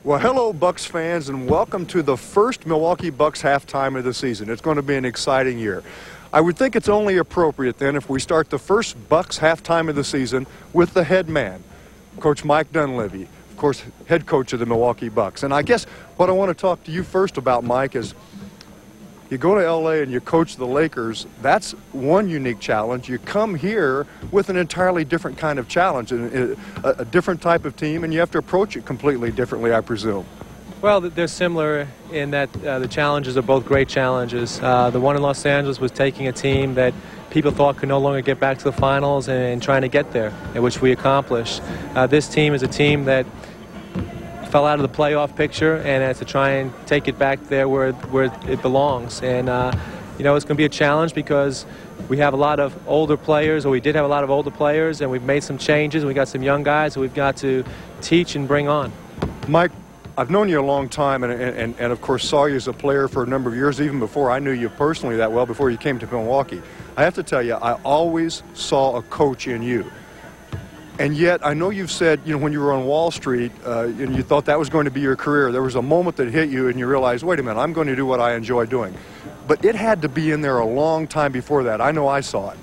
Well, hello, Bucks fans, and welcome to the first Milwaukee Bucks halftime of the season. It's going to be an exciting year. I would think it's only appropriate then if we start the first Bucks halftime of the season with the head man, Coach Mike Dunleavy, of course, head coach of the Milwaukee Bucks. And I guess what I want to talk to you first about, Mike, is you go to L.A. and you coach the Lakers. That's one unique challenge. You come here with an entirely different kind of challenge, a different type of team, and you have to approach it completely differently, I presume. Well, they're similar in that the challenges are both great challenges. The one in Los Angeles was taking a team that people thought could no longer get back to the finals and trying to get there, which we accomplished. This team is a team that fell out of the playoff picture and has to try and take it back there where it belongs. And, you know, it's going to be a challenge because we have a lot of older players, or we did have a lot of older players, and we've made some changes. We got some young guys who we've got to teach and bring on. Mike, I've known you a long time and of course saw you as a player for a number of years, even before I knew you personally that well, before you came to Milwaukee. I have to tell you, I always saw a coach in you. And yet, I know you've said, you know, when you were on Wall Street and you thought that was going to be your career, there was a moment that hit you and you realized, wait a minute, I'm going to do what I enjoy doing. But it had to be in there a long time before that. I know I saw it.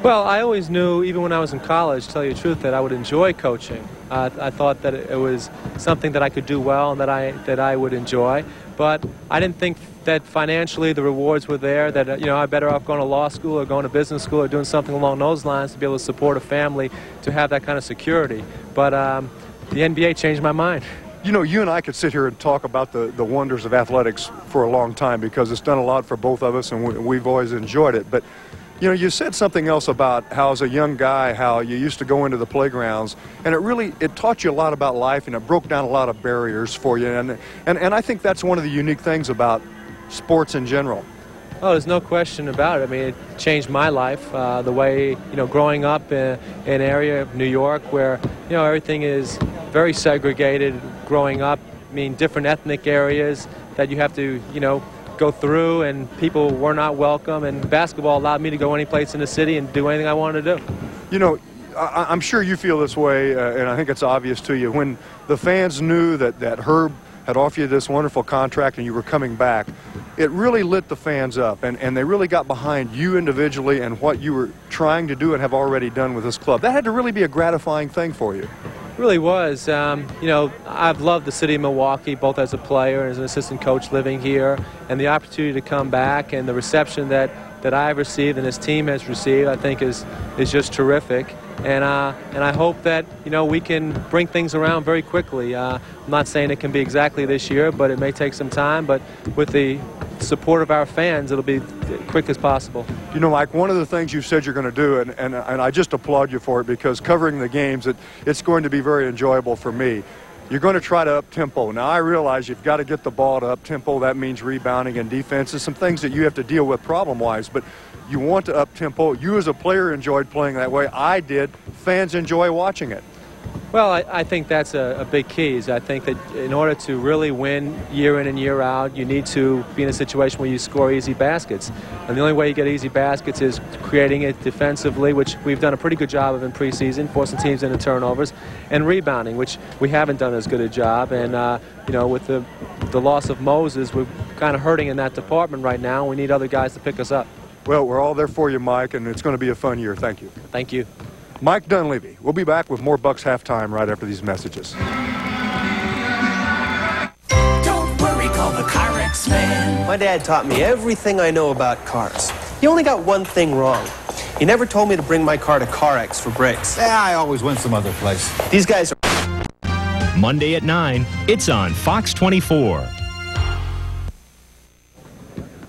Well, I always knew, even when I was in college, to tell you the truth, that I would enjoy coaching. I thought that it was something that I could do well and that I would enjoy. But I didn't think that financially the rewards were there, that, you know, I'm better off going to law school or going to business school or doing something along those lines to be able to support a family, to have that kind of security. But the NBA changed my mind. You know, you and I could sit here and talk about the wonders of athletics for a long time because it's done a lot for both of us and we've always enjoyed it. But you know, you said something else about how as a young guy, how you used to go into the playgrounds, and it taught you a lot about life, and it broke down a lot of barriers for you. And I think that's one of the unique things about sports in general. Oh, there's no question about it. I mean, it changed my life. The way, you know, growing up in an area of New York where, you know, everything is very segregated. Growing up, I mean, different ethnic areas that you have to, you know, go through, and people were not welcome, and basketball allowed me to go any place in the city and do anything I wanted to do. You know, I'm sure you feel this way, and I think it's obvious to you. When the fans knew that Herb had offered you this wonderful contract and you were coming back, it really lit the fans up, and they really got behind you individually and what you were trying to do and have already done with this club. That had to really be a gratifying thing for you. Really was. You know, I've loved the city of Milwaukee, both as a player and as an assistant coach living here, and the opportunity to come back and the reception that I've received and this team has received, I think is just terrific. And I hope that, you know, we can bring things around very quickly. I'm not saying it can be exactly this year, but it may take some time. But with the support of our fans, it'll be quick as possible. You know, Mike, one of the things you said you're going to do, and I just applaud you for it, because covering the games, it's going to be very enjoyable for me. You're going to try to up-tempo. Now, I realize you've got to get the ball to up-tempo. That means rebounding and defense. There's some things that you have to deal with problem-wise, but you want to up-tempo. You as a player enjoyed playing that way. I did. Fans enjoy watching it. Well, I think that's a big key. I think that in order to really win year in and year out, you need to be in a situation where you score easy baskets. And the only way you get easy baskets is creating it defensively, which we've done a pretty good job of in preseason, forcing teams into turnovers, and rebounding, which we haven't done as good a job. And, you know, with the loss of Moses, we're kind of hurting in that department right now. We need other guys to pick us up. Well, we're all there for you, Mike, and it's going to be a fun year. Thank you. Thank you. Mike Dunleavy. We'll be back with more Bucks halftime right after these messages. Don't worry, call the CarX man. My dad taught me everything I know about cars. He only got one thing wrong. He never told me to bring my car to CarX for brakes. Yeah, I always went some other place. These guys are... Monday at 9, it's on Fox 24.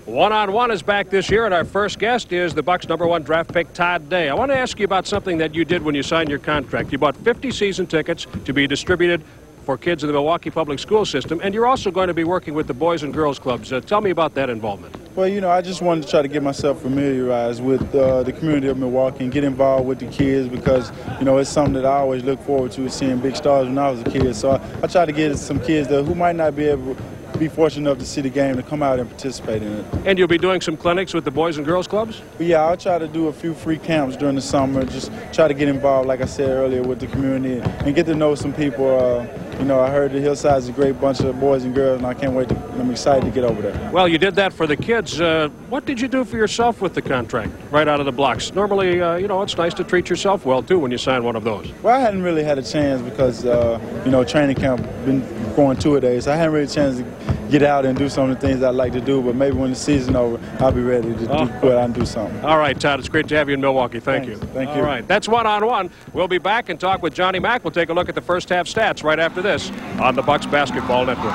One-on-One is back this year, and our first guest is the Bucks' #1 draft pick, Todd Day. I want to ask you about something that you did when you signed your contract. You bought 50 season tickets to be distributed for kids in the Milwaukee public school system, and you're also going to be working with the Boys and Girls Clubs. Tell me about that involvement. Well, you know, I just wanted to try to get myself familiarized with the community of Milwaukee and get involved with the kids because, you know, it's something that I always look forward to, seeing big stars when I was a kid. So I try to get some kids who might not be able be fortunate enough to see the game to come out and participate in it. And you'll be doing some clinics with the Boys and Girls Clubs? But yeah, I'll try to do a few free camps during the summer, just try to get involved, like I said earlier, with the community and get to know some people you know, I heard the Hillside's a great bunch of boys and girls, and I can't wait. I'm excited to get over there. Well, you did that for the kids. What did you do for yourself with the contract right out of the blocks? Normally, you know, it's nice to treat yourself well, too, when you sign one of those. Well, I hadn't really had a chance because, you know, training camp been going 2-a-days. So I hadn't really had a chance to get out and do some of the things I like to do. But maybe when the season's over, I'll be ready to go out and do something. All right, Todd, it's great to have you in Milwaukee. Thank you. Thank you. All right, that's one-on-one. We'll be back and talk with Johnny Mack. We'll take a look at the first half stats right after this on the Bucks Basketball Network.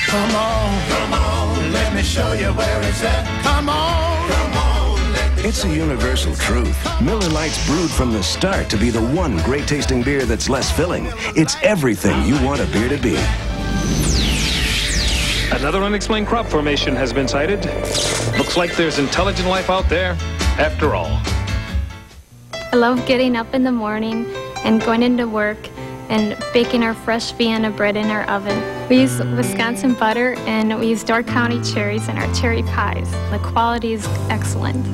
Come on, let me show you where it's at. Come on, let me. It's a universal truth. Miller Lite's brewed from the start to be the one great-tasting beer that's less filling. It's everything you want a beer to be. Another unexplained crop formation has been sighted. Looks like there's intelligent life out there, after all. I love getting up in the morning and going into work and baking our fresh Vienna bread in our oven. We use Wisconsin butter and we use Door County cherries in our cherry pies. The quality is excellent.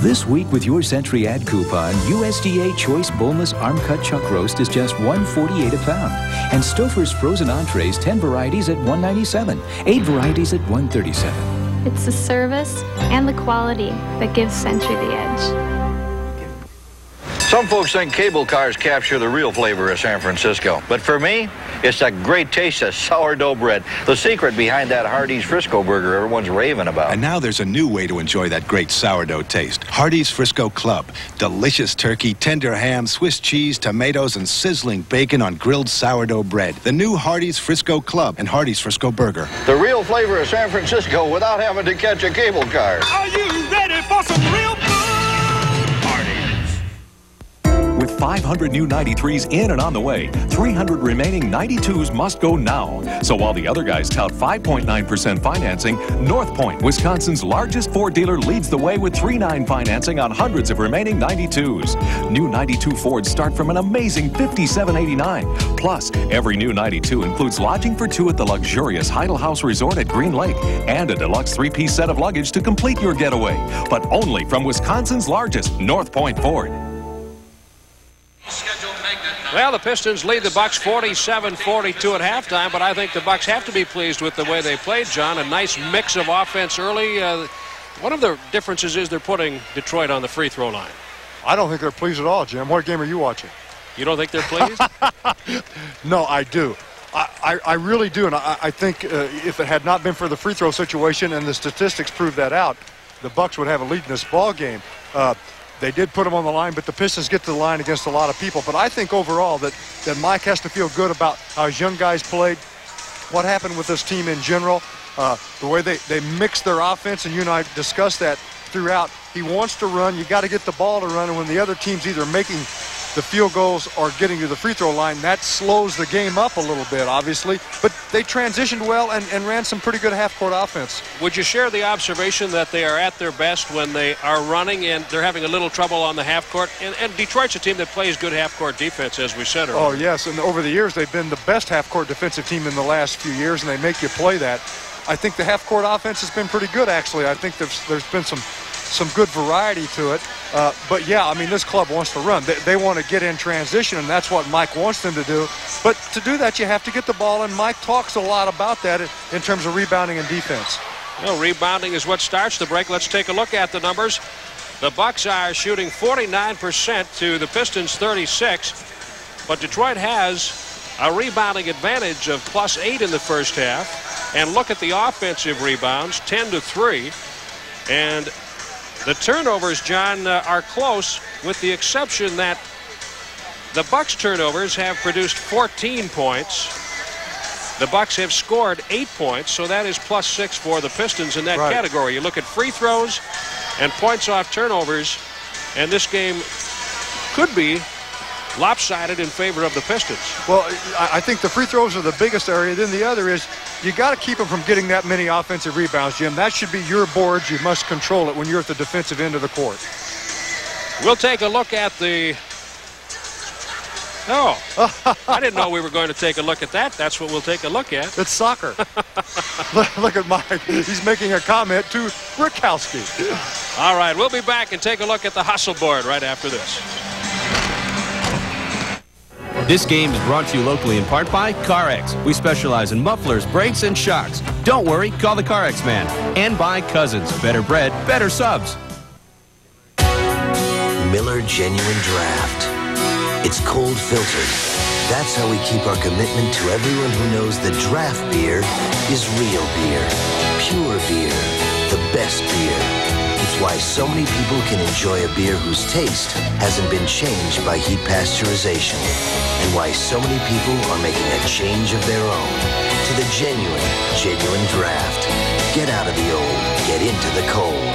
This week with your Century Ad coupon, USDA Choice Boneless Arm Cut Chuck Roast is just $1.48 a pound. And Stouffer's Frozen Entrees, 10 varieties at $1.97, 8 varieties at $1.37. It's the service and the quality that gives Century the edge. Some folks think cable cars capture the real flavor of San Francisco. But for me, it's the great taste of sourdough bread. The secret behind that Hardee's Frisco burger everyone's raving about. And now there's a new way to enjoy that great sourdough taste. Hardee's Frisco Club. Delicious turkey, tender ham, Swiss cheese, tomatoes, and sizzling bacon on grilled sourdough bread. The new Hardee's Frisco Club and Hardee's Frisco burger. The real flavor of San Francisco without having to catch a cable car. Are you ready for some real food? With 500 new 93s in and on the way, 300 remaining 92s must go now. So while the other guys tout 5.9% financing, North Point, Wisconsin's largest Ford dealer, leads the way with 3.9 financing on hundreds of remaining 92s. New 92 Fords start from an amazing $57.89. Plus, every new 92 includes lodging for two at the luxurious Heidel House Resort at Green Lake and a deluxe 3-piece set of luggage to complete your getaway. But only from Wisconsin's largest North Point Ford. Well, the Pistons lead the Bucks 47-42 at halftime, but I think the Bucks have to be pleased with the way they played, John. A nice mix of offense early. One of the differences is they're putting Detroit on the free throw line. I don't think they're pleased at all, Jim. What game are you watching? You don't think they're pleased? No, I do. I really do, and I think if it had not been for the free throw situation, and the statistics prove that out, the Bucks would have a lead in this ball game. They did put them on the line, but the Pistons get to the line against a lot of people. But I think overall that Mike has to feel good about how his young guys played, what happened with this team in general, the way they mix their offense, and you and I discussed that throughout. He wants to run. You got to get the ball to run, and when the other team's either making the field goals or getting to the free throw line, that slows the game up a little bit, obviously. But they transitioned well and ran some pretty good half-court offense. Would you share the observation that they are at their best when they are running and they're having a little trouble on the half-court? And Detroit's a team that plays good half-court defense, as we said earlier. Oh, yes, and over the years, they've been the best half-court defensive team in the last few years, and they make you play that. I think the half-court offense has been pretty good, actually. I think there's been some good variety to it. But, yeah, I mean, this club wants to run. They want to get in transition, and that's what Mike wants them to do. But to do that, you have to get the ball, and Mike talks a lot about that in terms of rebounding and defense. Well, rebounding is what starts the break. Let's take a look at the numbers. The Bucks are shooting 49% to the Pistons 36, but Detroit has a rebounding advantage of +8 in the first half. And look at the offensive rebounds, 10-3. And the turnovers, John, are close, with the exception that the Bucks turnovers have produced 14 points. The Bucks have scored 8 points, so that is +6 for the Pistons in that category. You look at free throws and points off turnovers, and this game could be lopsided in favor of the Pistons. Well, I think the free throws are the biggest area. Then the other is you got to keep them from getting that many offensive rebounds, Jim. That should be your boards. You must control it when you're at the defensive end of the court. We'll take a look at the Oh, I didn't know we were going to take a look at that. That's what we'll take a look at. It's soccer. Look at Mike. He's making a comment to Brickowski. All right, we'll be back and take a look at the hustle board right after this. This game is brought to you locally in part by CarX. We specialize in mufflers, brakes, and shocks. Don't worry, call the CarX man. And by Cousins. Better bread, better subs. Miller Genuine Draft. It's cold filtered. That's how we keep our commitment to everyone who knows that draft beer is real beer. Pure beer. The best beer. It's why so many people can enjoy a beer whose taste hasn't been changed by heat pasteurization. And why so many people are making a change of their own to the genuine draft. Get out of the old, get into the cold.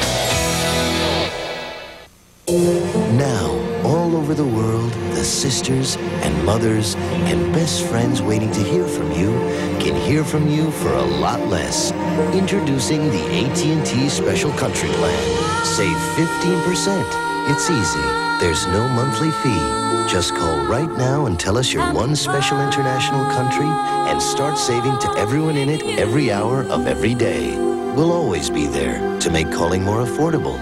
Now, all over the world, the sisters and mothers and best friends waiting to hear from you can hear from you for a lot less. Introducing the AT&T Special Country Plan. Save 15%. It's easy. There's no monthly fee. Just call right now and tell us your one special international country and start saving to everyone in it every hour of every day. We'll always be there to make calling more affordable.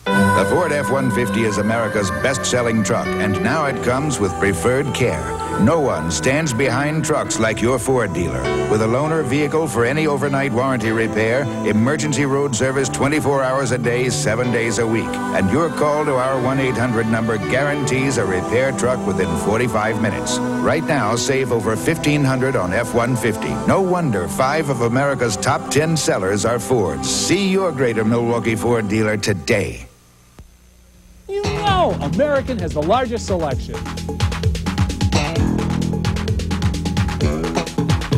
The Ford F-150 is America's best-selling truck, and now it comes with preferred care. No one stands behind trucks like your Ford dealer. With a loaner vehicle for any overnight warranty repair, emergency road service 24 hours a day, 7 days a week. And your call to our 1-800 number guarantees a repair truck within 45 minutes. Right now, save over $1,500 on F-150. No wonder 5 of America's top 10 sellers are Fords. See your Greater Milwaukee Ford dealer today. You know American has the largest selection.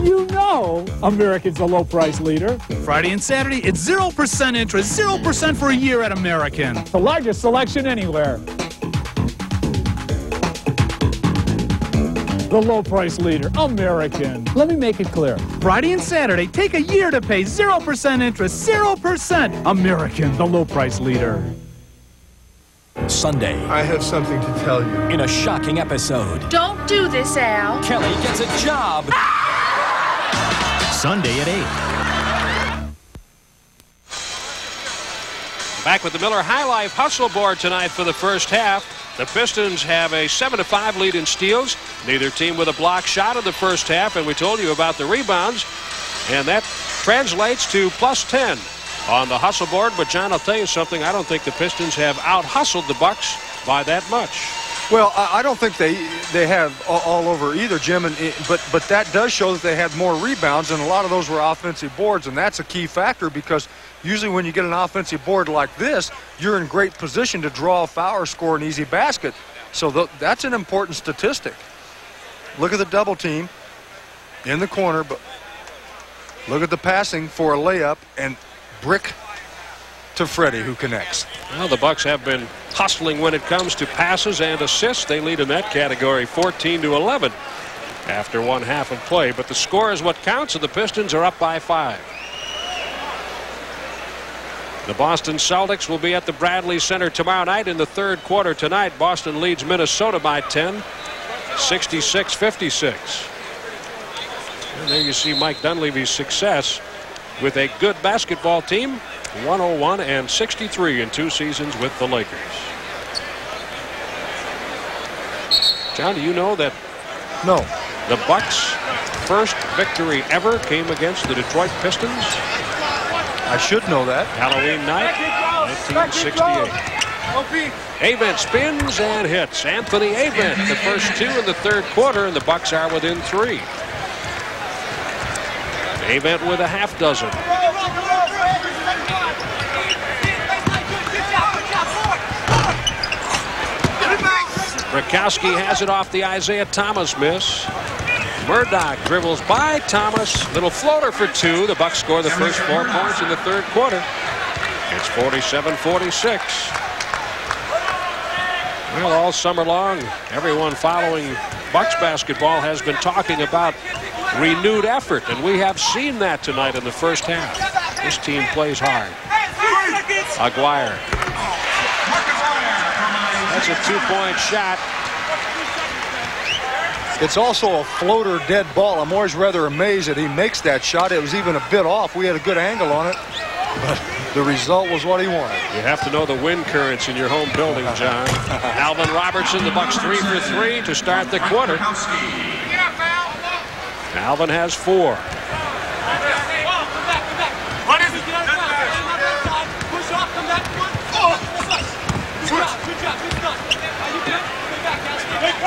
You know American's the low price leader. Friday and Saturday, it's 0% interest, 0% for a year at American. The largest selection anywhere. The low price leader, American. Let me make it clear. Friday and Saturday, take a year to pay 0% interest, 0%. American, the low price leader. Sunday. I have something to tell you. In a shocking episode. Don't do this, Al. Kelly gets a job. Sunday at 8. Back with the Miller High Life Hustle Board tonight for the first half. The Pistons have a 7-5 lead in steals. Neither team with a block shot in the first half, and we told you about the rebounds, and that translates to +10 on the hustle board. But John, I'll tell you something. I don't think the Pistons have out-hustled the Bucks by that much. Well, I don't think they have all over either, Jim. But that does show that they had more rebounds, and a lot of those were offensive boards, and that's a key factor because usually when you get an offensive board like this, you're in great position to draw a foul or score an easy basket. So that's an important statistic. Look at the double team in the corner, but look at the passing for a layup, and Brick to Freddie, who connects. Well, the Bucks have been hustling when it comes to passes and assists. They lead in that category 14-11 after one half of play. But the score is what counts, and the Pistons are up by 5. The Boston Celtics will be at the Bradley Center tomorrow night in the third quarter tonight. Boston leads Minnesota by 10, 66-56. And there you see Mike Dunleavy's success with a good basketball team, 101-63 in 2 seasons with the Lakers. John, do you know that? No. The Bucks' first victory ever came against the Detroit Pistons? I should know that. Halloween night, 1968. Avent spins and hits. Anthony Avent, the first 2 in the third quarter, and the Bucks are within 3. Avent with a half dozen. Brickowski has it off the Isaiah Thomas miss. Murdoch dribbles by Thomas. Little floater for 2. The Bucks score the first 4 points in the third quarter. It's 47-46. Well, all summer long, everyone following Bucks basketball has been talking about renewed effort, and we have seen that tonight in the first half. This team plays hard. Aguirre. That's a 2-point shot. It's also a floater dead ball. I'm always rather amazed that he makes that shot. It was even a bit off. We had a good angle on it, but the result was what he wanted. You have to know the wind currents in your home building, John. Alvin Robertson, the Bucks 3 for 3 to start the quarter. Alvin has 4.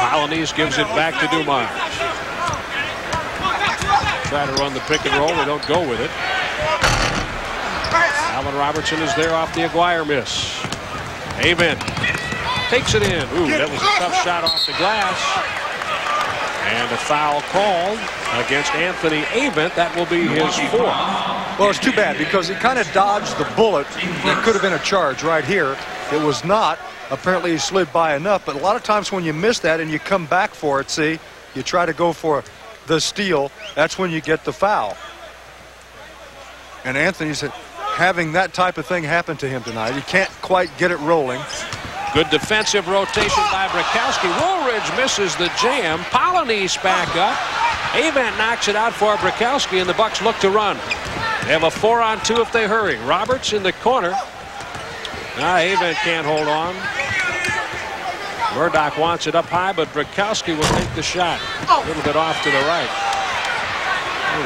Polynice gives it back to Dumars. Try to run the pick and roll. They don't go with it. Alvin Robertson is there off the Aguirre miss. Avent takes it in. Ooh, that was a tough shot off the glass. And a foul called against Anthony Avent. That will be his 4th. Well, it's too bad because he kind of dodged the bullet. It could have been a charge right here. It was not. Apparently he slid by enough, but a lot of times when you miss that and you come back for it, see, you try to go for the steal, that's when you get the foul. And Anthony's having that type of thing happen to him tonight. He can't quite get it rolling. Good defensive rotation by Brakowski. Woolridge misses the jam. Polynice back up. Avent knocks it out for Brakowski, and the Bucks look to run. They have a 4-on-2 if they hurry. Roberts in the corner. Avent can't hold on. Murdoch wants it up high, but Brakowski will take the shot. A little bit off to the right.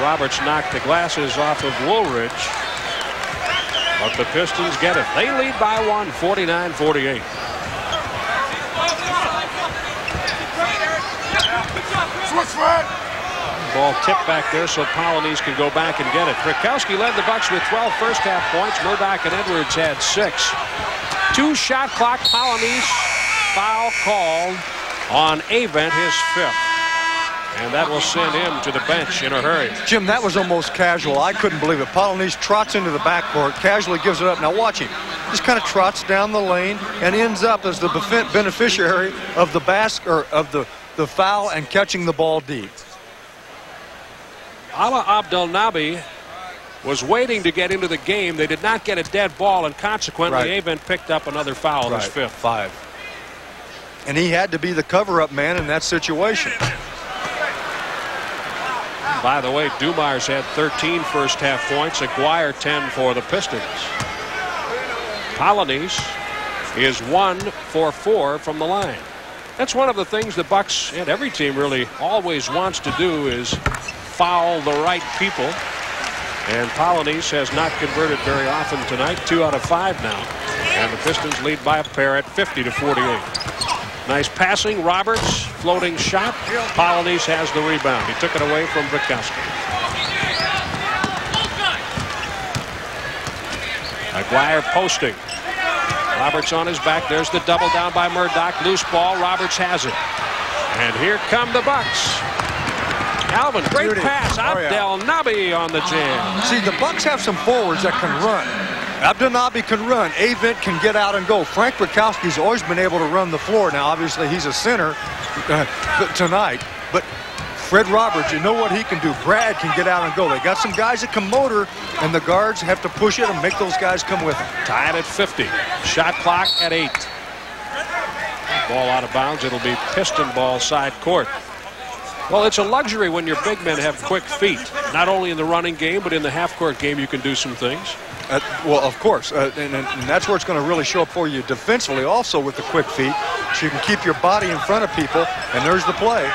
Roberts knocked the glasses off of Woolridge. But the Pistons get it. They lead by 1, 49-48. Ball tipped back there so Polynice can go back and get it. Brakowski led the Bucks with 12 first-half points. Murdoch and Edwards had 6. 2 shot clock. Polynice foul called on Avent, his 5th. And that will send him to the bench in a hurry. Jim, that was almost casual. I couldn't believe it. Polynice trots into the backcourt, casually gives it up. Now watch him. Just kind of trots down the lane and ends up as the beneficiary of the basket, or of the foul and catching the ball deep. Ala Abdelnaby was waiting to get into the game. They did not get a dead ball, and consequently, Avent picked up another foul, his 5th. 5. And he had to be the cover-up man in that situation. By the way, Dumars had 13 first-half points. Aguirre 10 for the Pistons. Polynice is 1 for 4 from the line. That's one of the things the Bucks and every team really always wants to do is foul the right people. And Polynice has not converted very often tonight. 2 out of 5 now. And the Pistons lead by a pair at 50-48. Nice passing. Roberts floating shot. Polynice has the rebound. He took it away from Brakowski. Aguirre posting. Roberts on his back. There's the double down by Murdoch. Loose ball. Roberts has it. And here come the Bucks. Alvin, great pass. Abdelnaby on the jam. See, the Bucks have some forwards that can run. Abdelnaby can run. Avent can get out and go. Frank Brakowski's always been able to run the floor. Now, obviously, he's a center tonight. But Fred Roberts, you know what he can do. Brad can get out and go. They got some guys that can motor, and the guards have to push it and make those guys come with them. Tied at 50. Shot clock at 8. Ball out of bounds. It'll be Piston ball side court. Well, it's a luxury when your big men have quick feet. Not only in the running game, but in the half-court game, you can do some things. Well, of course, and that's where it's going to really show up for you defensively also with the quick feet, so you can keep your body in front of people, and there's the play.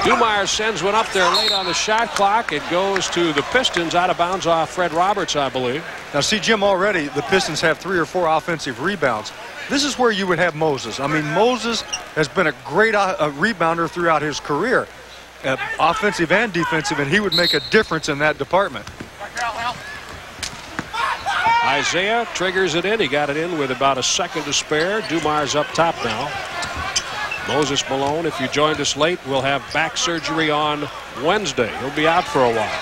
Dumars sends one up there late on the shot clock. It goes to the Pistons, out of bounds off Fred Roberts, I believe. Now, see, Jim, already the Pistons have 3 or 4 offensive rebounds. This is where you would have Moses. I mean, Moses has been a great rebounder throughout his career, offensive and defensive, and he would make a difference in that department. Isaiah triggers it in. He got it in with about a second to spare. Dumars up top now. Moses Malone, if you joined us late, will have back surgery on Wednesday. He'll be out for a while.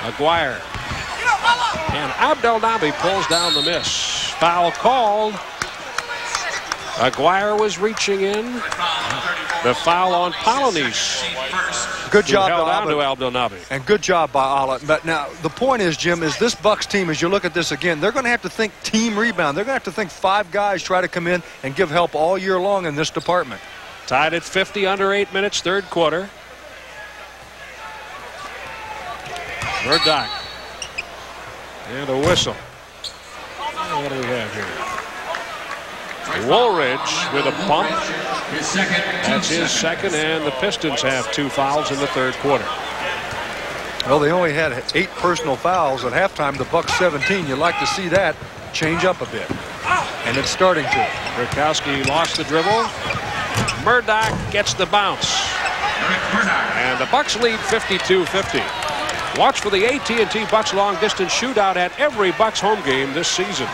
Aguirre. And Abdelnaby pulls down the miss. Foul called. Aguirre was reaching in. The foul on Polynice. Good job held by on to Dunleavy. And good job by Ala. But now, the point is, Jim, is this Bucks team, as you look at this again, they're going to have to think team rebound. They're going to have to think 5 guys try to come in and give help all year long in this department. Tied at 50 under 8 minutes, third quarter. Murdoch. And a whistle. What do we have here? Woolridge with a bump. That's his second, and the Pistons have 2 fouls in the third quarter. Well, they only had 8 personal fouls at halftime. The Bucks 17. You'd like to see that change up a bit. And it's starting to. Rakowski lost the dribble. Murdoch gets the bounce. And the Bucks lead 52-50. Watch for the AT&T Bucks long distance shootout at every Bucks home game this season.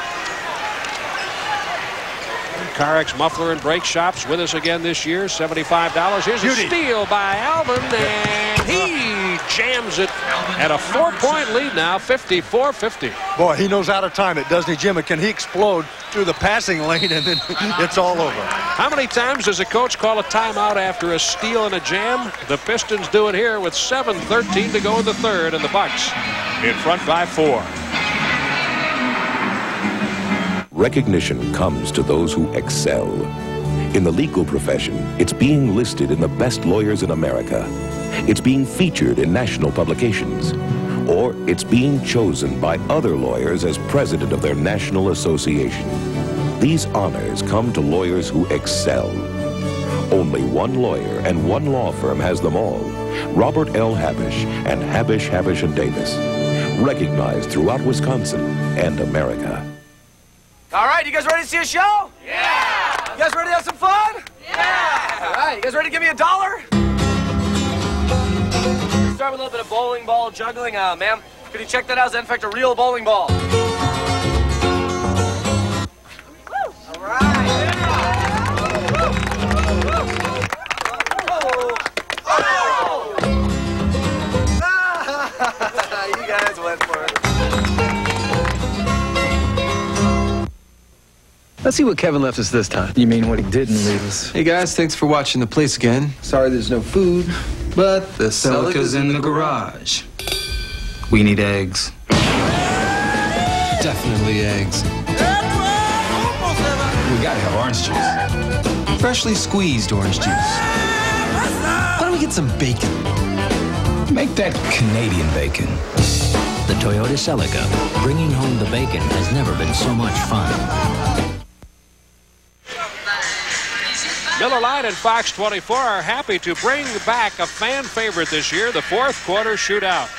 Carex muffler and brake shops with us again this year. $75. Here's a steal by Alvin, and he jams it at a 4-point lead now, 54-50. Boy, he knows how to time it, doesn't he, Jim? And can he explode through the passing lane, and then it's all over. How many times does a coach call a timeout after a steal and a jam? The Pistons do it here with 7:13 to go in the third, and the Bucks in front by 4. Recognition comes to those who excel. In the legal profession, it's being listed in the best lawyers in America. It's being featured in national publications. Or it's being chosen by other lawyers as president of their national association. These honors come to lawyers who excel. Only one lawyer and one law firm has them all. Robert L. Habish and Habish, Habish & Davis. Recognized throughout Wisconsin and America. All right, you guys ready to see a show? Yeah! You guys ready to have some fun? Yeah! All right, you guys ready to give me $1? Start with a little bit of bowling ball juggling. Ma'am, could you check that out? Is that in fact a real bowling ball? All right. You guys went for it. Let's see what Kevin left us this time. You mean what he didn't leave us? Hey guys, thanks for watching the place again. Sorry there's no food, but the Celica's in the garage. We need eggs. Definitely eggs. We gotta have orange juice. Freshly squeezed orange juice. Why don't we get some bacon? Make that Canadian bacon. The Toyota Celica. Bringing home the bacon has never been so much fun. Miller Lite and Fox 24 are happy to bring back a fan favorite this year, the fourth quarter shootout.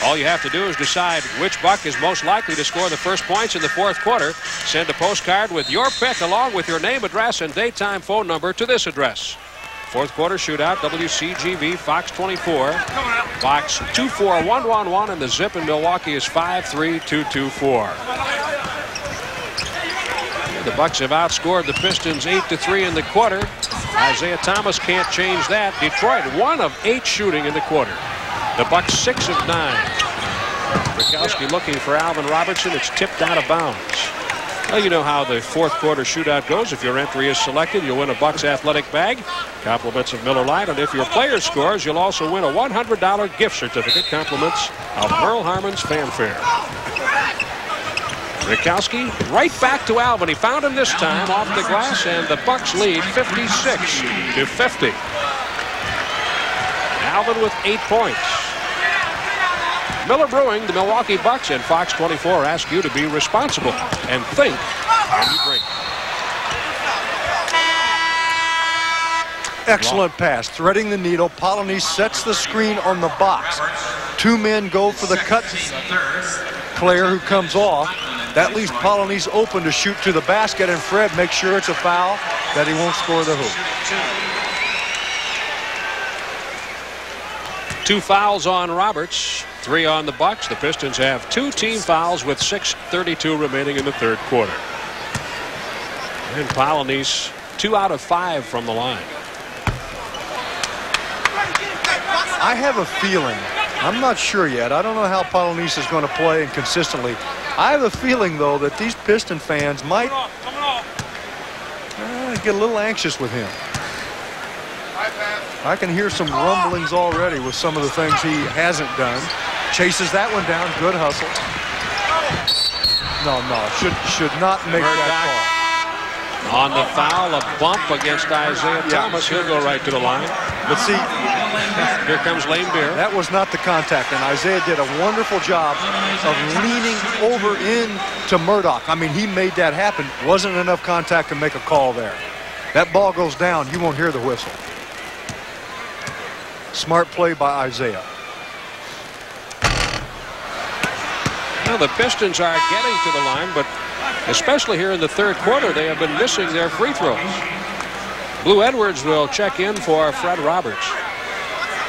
All you have to do is decide which Buck is most likely to score the first points in the fourth quarter. Send a postcard with your pick along with your name, address, and daytime phone number to this address. Fourth quarter shootout, WCGV, Fox 24, Box 24111, and the zip in Milwaukee is 53224. The Bucks have outscored the Pistons 8-3 in the quarter. Isaiah Thomas can't change that. Detroit 1 of 8 shooting in the quarter. The Bucks 6 of 9. Rakowski looking for Alvin Robertson. It's tipped out of bounds. Well, you know how the fourth quarter shootout goes. If your entry is selected, you'll win a Bucks athletic bag, compliments of Miller Lite, and if your player scores, you'll also win a $100 gift certificate, compliments of Merle Harmon's Fanfare. Rakowski right back to Alvin. He found him this time off the glass, and the Bucks lead 56-50. Alvin with 8 points. Miller Brewing, the Milwaukee Bucks, and Fox 24 ask you to be responsible and think when you drink. Excellent pass, threading the needle. Polonese sets the screen on the box. 2 men go for the cut. Player who comes off. That leaves Polonese open to shoot to the basket, and Fred makes sure it's a foul, that he won't score the hoop. 2 fouls on Roberts, 3 on the Bucks. The Pistons have 2 team fouls with 6:32 remaining in the third quarter. And Polonese 2 out of 5 from the line. I have a feeling, I'm not sure yet, I don't know how Polonese is going to play and consistently. I have a feeling, though, that these Piston fans might get a little anxious with him. I can hear some rumblings already with some of the things he hasn't done. Chases that one down. Good hustle. No. Should not make that call. On the foul, a bump against Isaiah Thomas. He'll go right to the line. But see, here comes Lane Beer. That was not the contact, and Isaiah did a wonderful job of leaning over into Murdoch. I mean, he made that happen. Wasn't enough contact to make a call there. That ball goes down, you won't hear the whistle. Smart play by Isaiah. Well, the Pistons are getting to the line, but especially here in the third quarter, they have been missing their free throws. Blue Edwards will check in for Fred Roberts.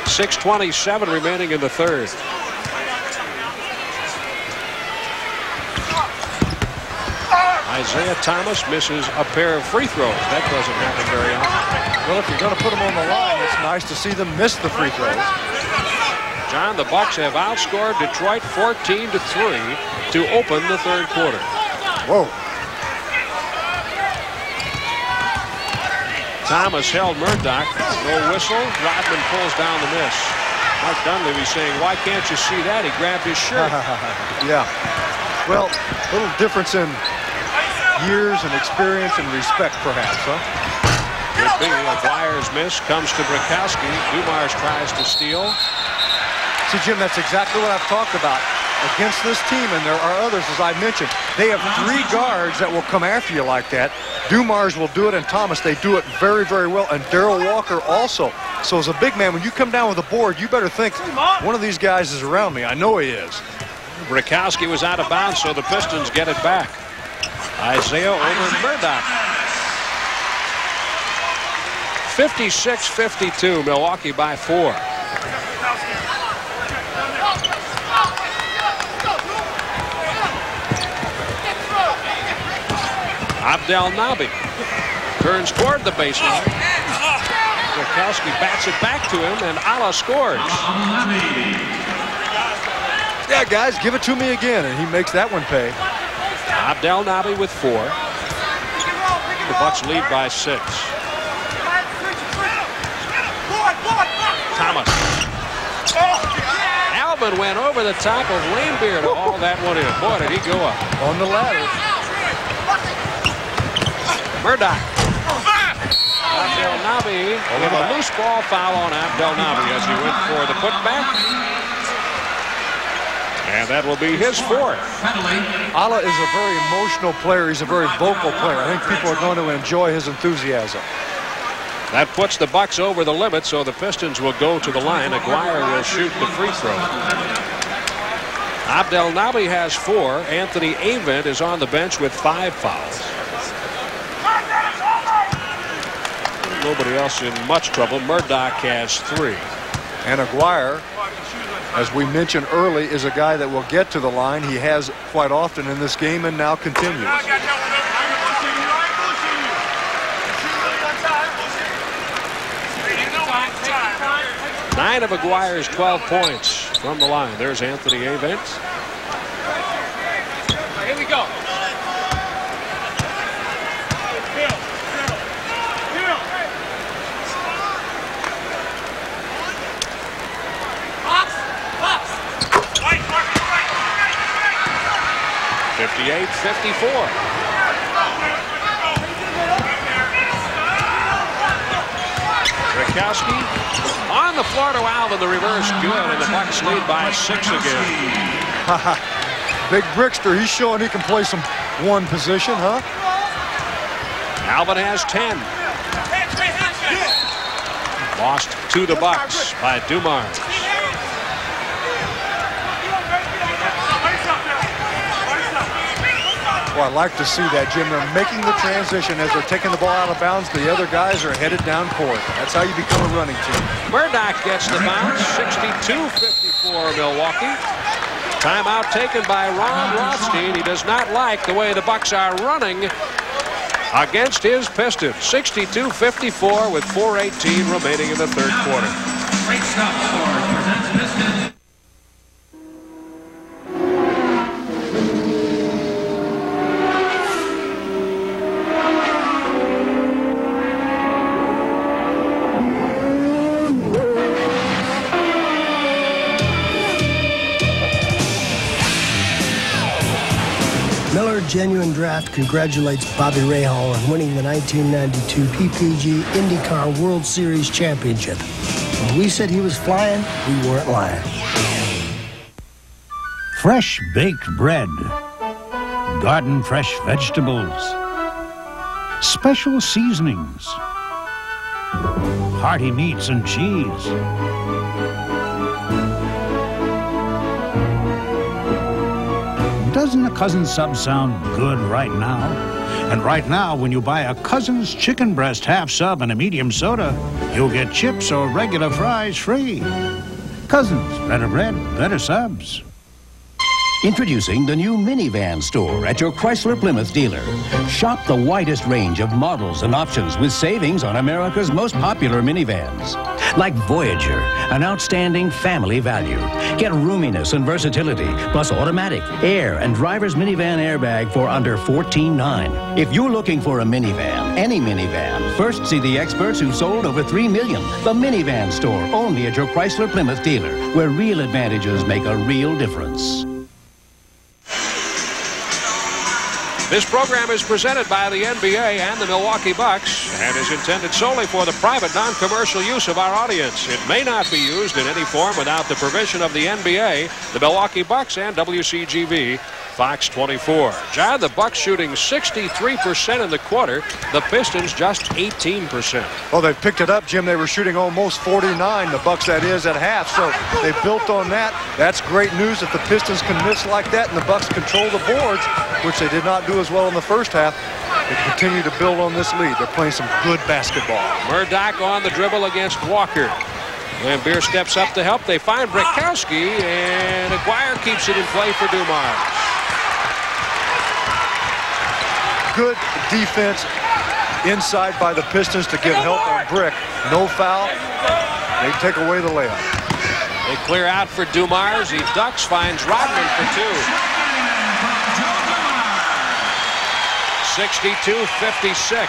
6:27 remaining in the third. Isaiah Thomas misses a pair of free throws. That doesn't happen very often. Well, if you're going to put them on the line, it's nice to see them miss the free throws. John, the Bucks have outscored Detroit 14-3 to open the third quarter. Whoa. Thomas held Murdoch. No whistle. Rodman pulls down the miss. Mike Dunleavy saying, why can't you see that? He grabbed his shirt. Yeah. Well, a little difference in years and experience and respect, perhaps, huh? Could be. Aguirre's miss comes to Brakowski. Dumars tries to steal. See, Jim, that's exactly what I've talked about. Against this team, and there are others, as I mentioned, they have three guards that will come after you like that. Dumars will do it, and Thomas, they do it very, very well, and Darrell Walker also. So as a big man, when you come down with a board, you better think, one of these guys is around me. I know he is. Brakowski was out of bounds, so the Pistons get it back. Isaiah over Murdoch. 56-52, Milwaukee by 4. Abdel Nabi turns toward the baseline. Brakowski bats it back to him, and Allah scores. Yeah, guys, give it to me again, and he makes that one pay. Abdel Nabi with 4. The Bucks lead by 6. Thomas. Alvin went over the top of Lane Beer to haul that one in. Boy, did he go up. On the ladder. Murdoch. Abdel Nabi with a loose ball foul on Abdel Nabi as he went for the putback. And that will be his 4th. Allah is a very emotional player. He's a very vocal player. I think people are going to enjoy his enthusiasm. That puts the Bucks over the limit, so the Pistons will go to the line. Aguirre will shoot the free throw. Abdel Nabi has 4. Anthony Avent is on the bench with 5 fouls. Nobody else in much trouble. Murdoch has 3. And Aguirre, as we mentioned early, is a guy that will get to the line. He has quite often in this game and now continues. Nine of Aguirre's 12 points from the line. There's Anthony Avent. Here we go. 58-54. Brakowski on the floor to Alvin. The reverse good, and the Bucks lead by 6 again. Big Brickster, he's showing he can play some one position, huh? Alvin has 10. Lost to the Bucks by Dumars. Well, I like to see that, Jim. They're making the transition as they're taking the ball out of bounds. The other guys are headed down court. That's how you become a running team. Murdoch gets the bounce. 62-54 Milwaukee. Timeout taken by Ron Rothstein. He does not like the way the Bucks are running against his Pistons. 62-54 with 4:18 remaining in the third quarter. Great stuff for presents Pistons. Miller Genuine Draft congratulates Bobby Rahal on winning the 1992 PPG IndyCar World Series Championship. When we said he was flying, we weren't lying. Fresh baked bread, garden fresh vegetables, special seasonings, hearty meats and cheese. Doesn't a Cousin's sub sound good right now? And right now, when you buy a Cousin's chicken breast half sub and a medium soda, you'll get chips or regular fries free. Cousin's, better bread, better subs. Introducing the new minivan store at your Chrysler Plymouth dealer. Shop the widest range of models and options with savings on America's most popular minivans. Like Voyager, an outstanding family value. Get roominess and versatility, plus automatic, air, and driver's minivan airbag for under $14,900. If you're looking for a minivan, any minivan, first see the experts who've sold over 3 million. The minivan store, only at your Chrysler Plymouth dealer, where real advantages make a real difference. This program is presented by the NBA and the Milwaukee Bucks and is intended solely for the private, non-commercial use of our audience. It may not be used in any form without the permission of the NBA, the Milwaukee Bucks, and WCGV Fox 24. John, the Bucks shooting 63% in the quarter. The Pistons just 18%. Well, they've picked it up, Jim. They were shooting almost 49, the Bucks, that is, at half. So they built on that. That's great news that the Pistons can miss like that and the Bucks control the boards, which they did not do as well in the first half. They continue to build on this lead. They're playing some good basketball. Murdoch on the dribble against Walker. Lambier steps up to help. They find Brickowski, and Aguirre keeps it in play for Dumars. Good defense inside by the Pistons to give help on Brick. No foul. They take away the layup. They clear out for Dumars. He ducks, finds Rodman for 2. 62-56.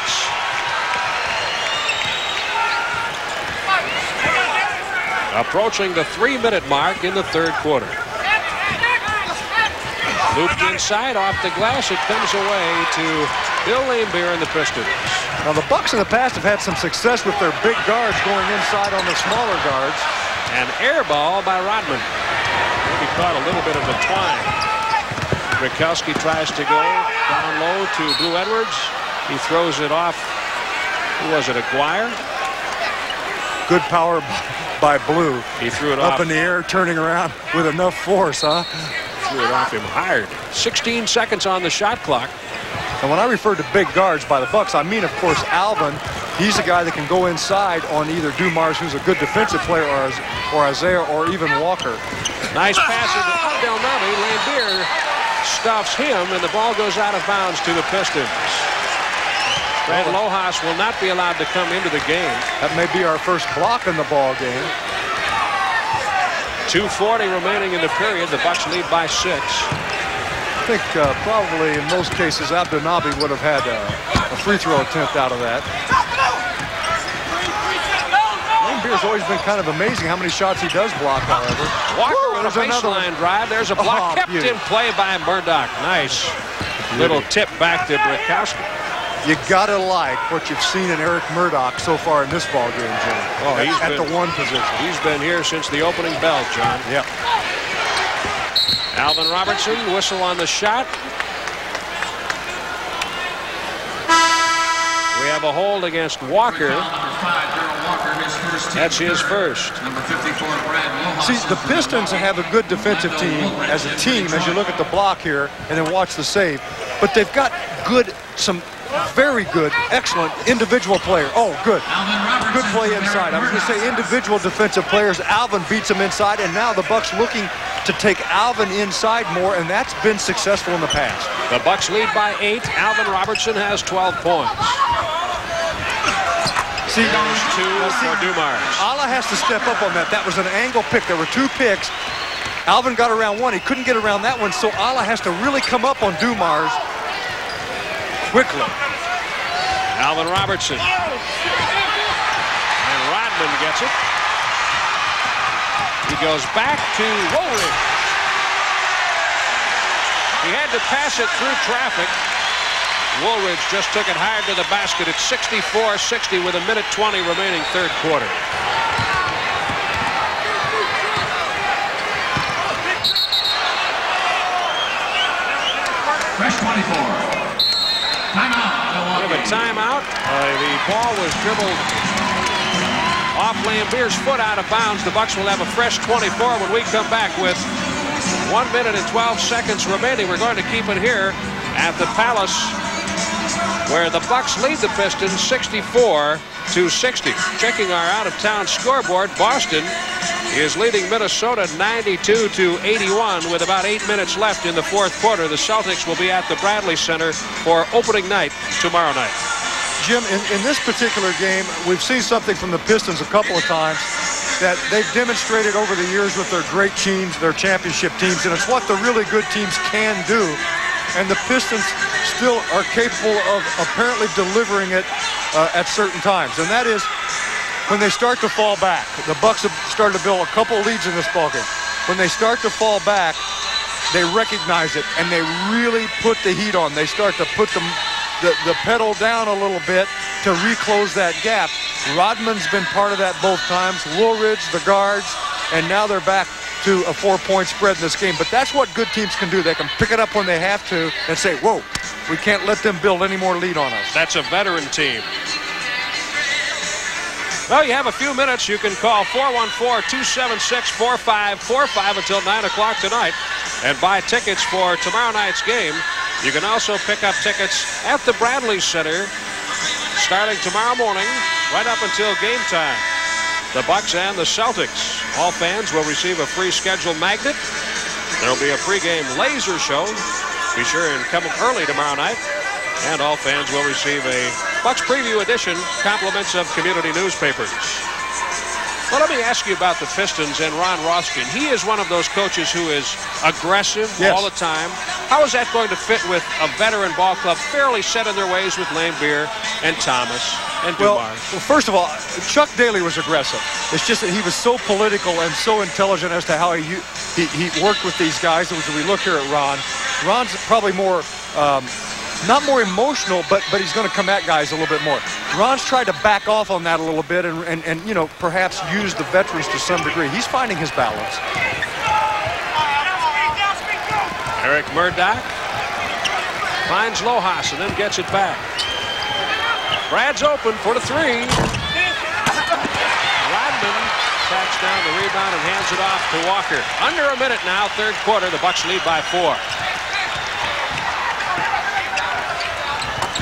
Approaching the 3-minute mark in the third quarter. Looped inside off the glass. It comes away to Bill Lambier and the Pistons. Now, the Bucks in the past have had some success with their big guards going inside on the smaller guards. An air ball by Rodman. Maybe caught a little bit of the twine. Brickowski tries to go down low to Blue Edwards. He throws it off. Who was it, Aguirre? Good power by Blue. He threw it up off in the air, turning around with enough force, huh? Threw it off him hard. 16 seconds on the shot clock. And when I refer to big guards by the Bucks, I mean, of course, Alvin. He's a guy that can go inside on either Dumars, who's a good defensive player, or Isaiah, or even Walker. Nice pass into Dunleavy. Lambier stuffs him, and the ball goes out of bounds to the Pistons. Brad Lojas will not be allowed to come into the game. That may be our first block in the ball game. 2:40 remaining in the period. The Bucks lead by 6. I think probably in most cases Abdelnaby would have had a free throw attempt out of that. Lambier's always been kind of amazing how many shots he does block, however. Walker with a baseline drive. There's a block kept in play by Murdoch. Nice little tip back to Brickowski. You gotta like what you've seen in Eric Murdoch so far in this ball game, Jim. Oh, he's at been, the 1 position. He's been here since the opening bell, John. Yep. Alvin Robertson, whistle on the shot. We have a hold against Walker. That's his first. See, the Pistons have a good defensive team as a team as you look at the block here and then watch the save. But they've got some very good, excellent individual player. Oh, good. Good play inside. I was going to say individual defensive players. Alvin beats him inside, and now the Bucks looking to take Alvin inside more, and that's been successful in the past. The Bucks lead by 8. Alvin Robertson has 12 points. See, there's 2 for Dumars. Allah has to step up on that. That was an angle pick. There were 2 picks. Alvin got around one. He couldn't get around that one, so Allah has to really come up on Dumars quickly. Alvin Robertson. And Rodman gets it. He goes back to Woolridge. He He had to pass it through traffic. Woolridge just took it hard to the basket. It's 64-60 with 1:20 remaining third quarter. Fresh 24. Timeout. We have a timeout. The ball was dribbled off Lambier's foot out of bounds. The Bucks will have a fresh 24 when we come back with 1 minute and 12 seconds remaining. We're going to keep it here at the Palace, where the Bucks lead the Pistons 64-60. Checking our out-of-town scoreboard, Boston is leading Minnesota 92-81 with about 8 minutes left in the fourth quarter. The Celtics will be at the Bradley Center for opening night tomorrow night. Jim, in this particular game, we've seen something from the Pistons a couple of times that they've demonstrated over the years with their great teams, their championship teams, and it's what the really good teams can do. And the Pistons still are capable of apparently delivering it at certain times. And that is when they start to fall back. The Bucks have started to build a couple leads in this ballgame. When they start to fall back, they recognize it, and they really put the heat on. They start to put the pedal down a little bit to reclose that gap. Rodman's been part of that both times. Woolridge, the guards, and now they're back to a 4-point spread in this game. But that's what good teams can do. They can pick it up when they have to and say, whoa, we can't let them build any more lead on us. That's a veteran team. Well, you have a few minutes. You can call 414-276-4545 until 9 o'clock tonight and buy tickets for tomorrow night's game. You can also pick up tickets at the Bradley Center starting tomorrow morning right up until game time. The Bucks and the Celtics. All fans will receive a free schedule magnet. There will be a pregame laser show. Be sure and come early tomorrow night. And all fans will receive a Bucks Preview Edition, compliments of community newspapers. Well, let me ask you about the Pistons and Ron Rothstein. He is one of those coaches who is aggressive all the time. How is that going to fit with a veteran ball club fairly set in their ways with Lambier and Thomas and Dumars? Well, first of all, Chuck Daly was aggressive. It's just that he was so political and so intelligent as to how he worked with these guys. As we look here at Ron, Ron's probably more not more emotional, but he's going to come at guys a little bit more. Ron's tried to back off on that a little bit and you know, perhaps use the veterans to some degree. He's finding his balance. Eric Murdoch finds Lojas and then gets it back. Brad's open for the three. Rodman tracks down the rebound and hands it off to Walker. Under a minute now, third quarter. The Bucks lead by 4.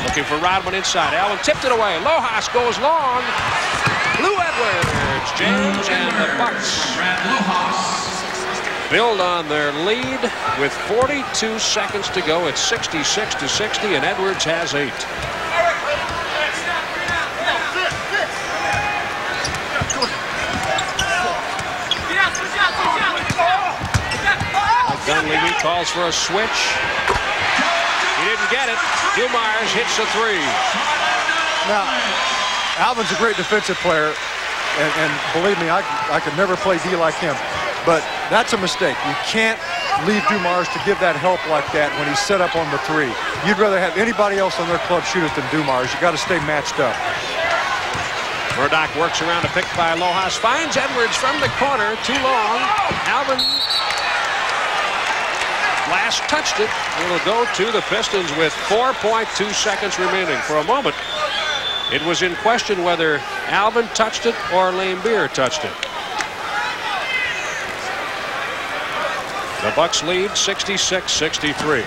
Looking for Rodman inside. Allen tipped it away. Lojas goes long. Lou Edwards, James, and the Bucks build on their lead with 42 seconds to go. It's 66-60, and Edwards has 8. Dunleavy calls for a switch. He didn't get it. Dumars hits a 3. Now, Alvin's a great defensive player, and believe me, I could never play D like him. But that's a mistake. You can't leave Dumars to give that help like that when he's set up on the 3. You'd rather have anybody else on their club shoot it than Dumars. You got to stay matched up. Murdoch works around a pick by Lojas. Finds Edwards from the corner. Too long. Alvin last touched it. It'll go to the Pistons with 4.2 seconds remaining. For a moment, it was in question whether Alvin touched it or Lambier touched it. The Bucks lead 66-63.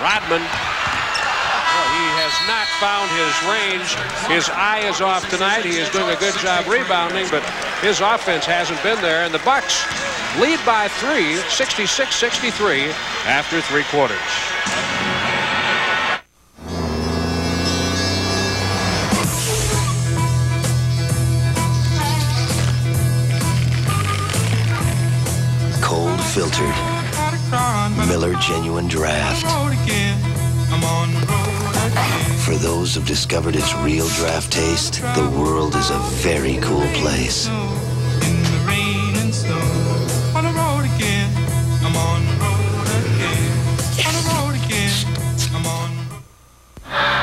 Rodman, well, he has not found his range. His eye is off tonight. He is doing a good job rebounding, but his offense hasn't been there. And the Bucks lead by 3, 66-63 after 3 quarters. Cold filtered Miller Genuine Draft. For those who've discovered its real draft taste, the world is a very cool place.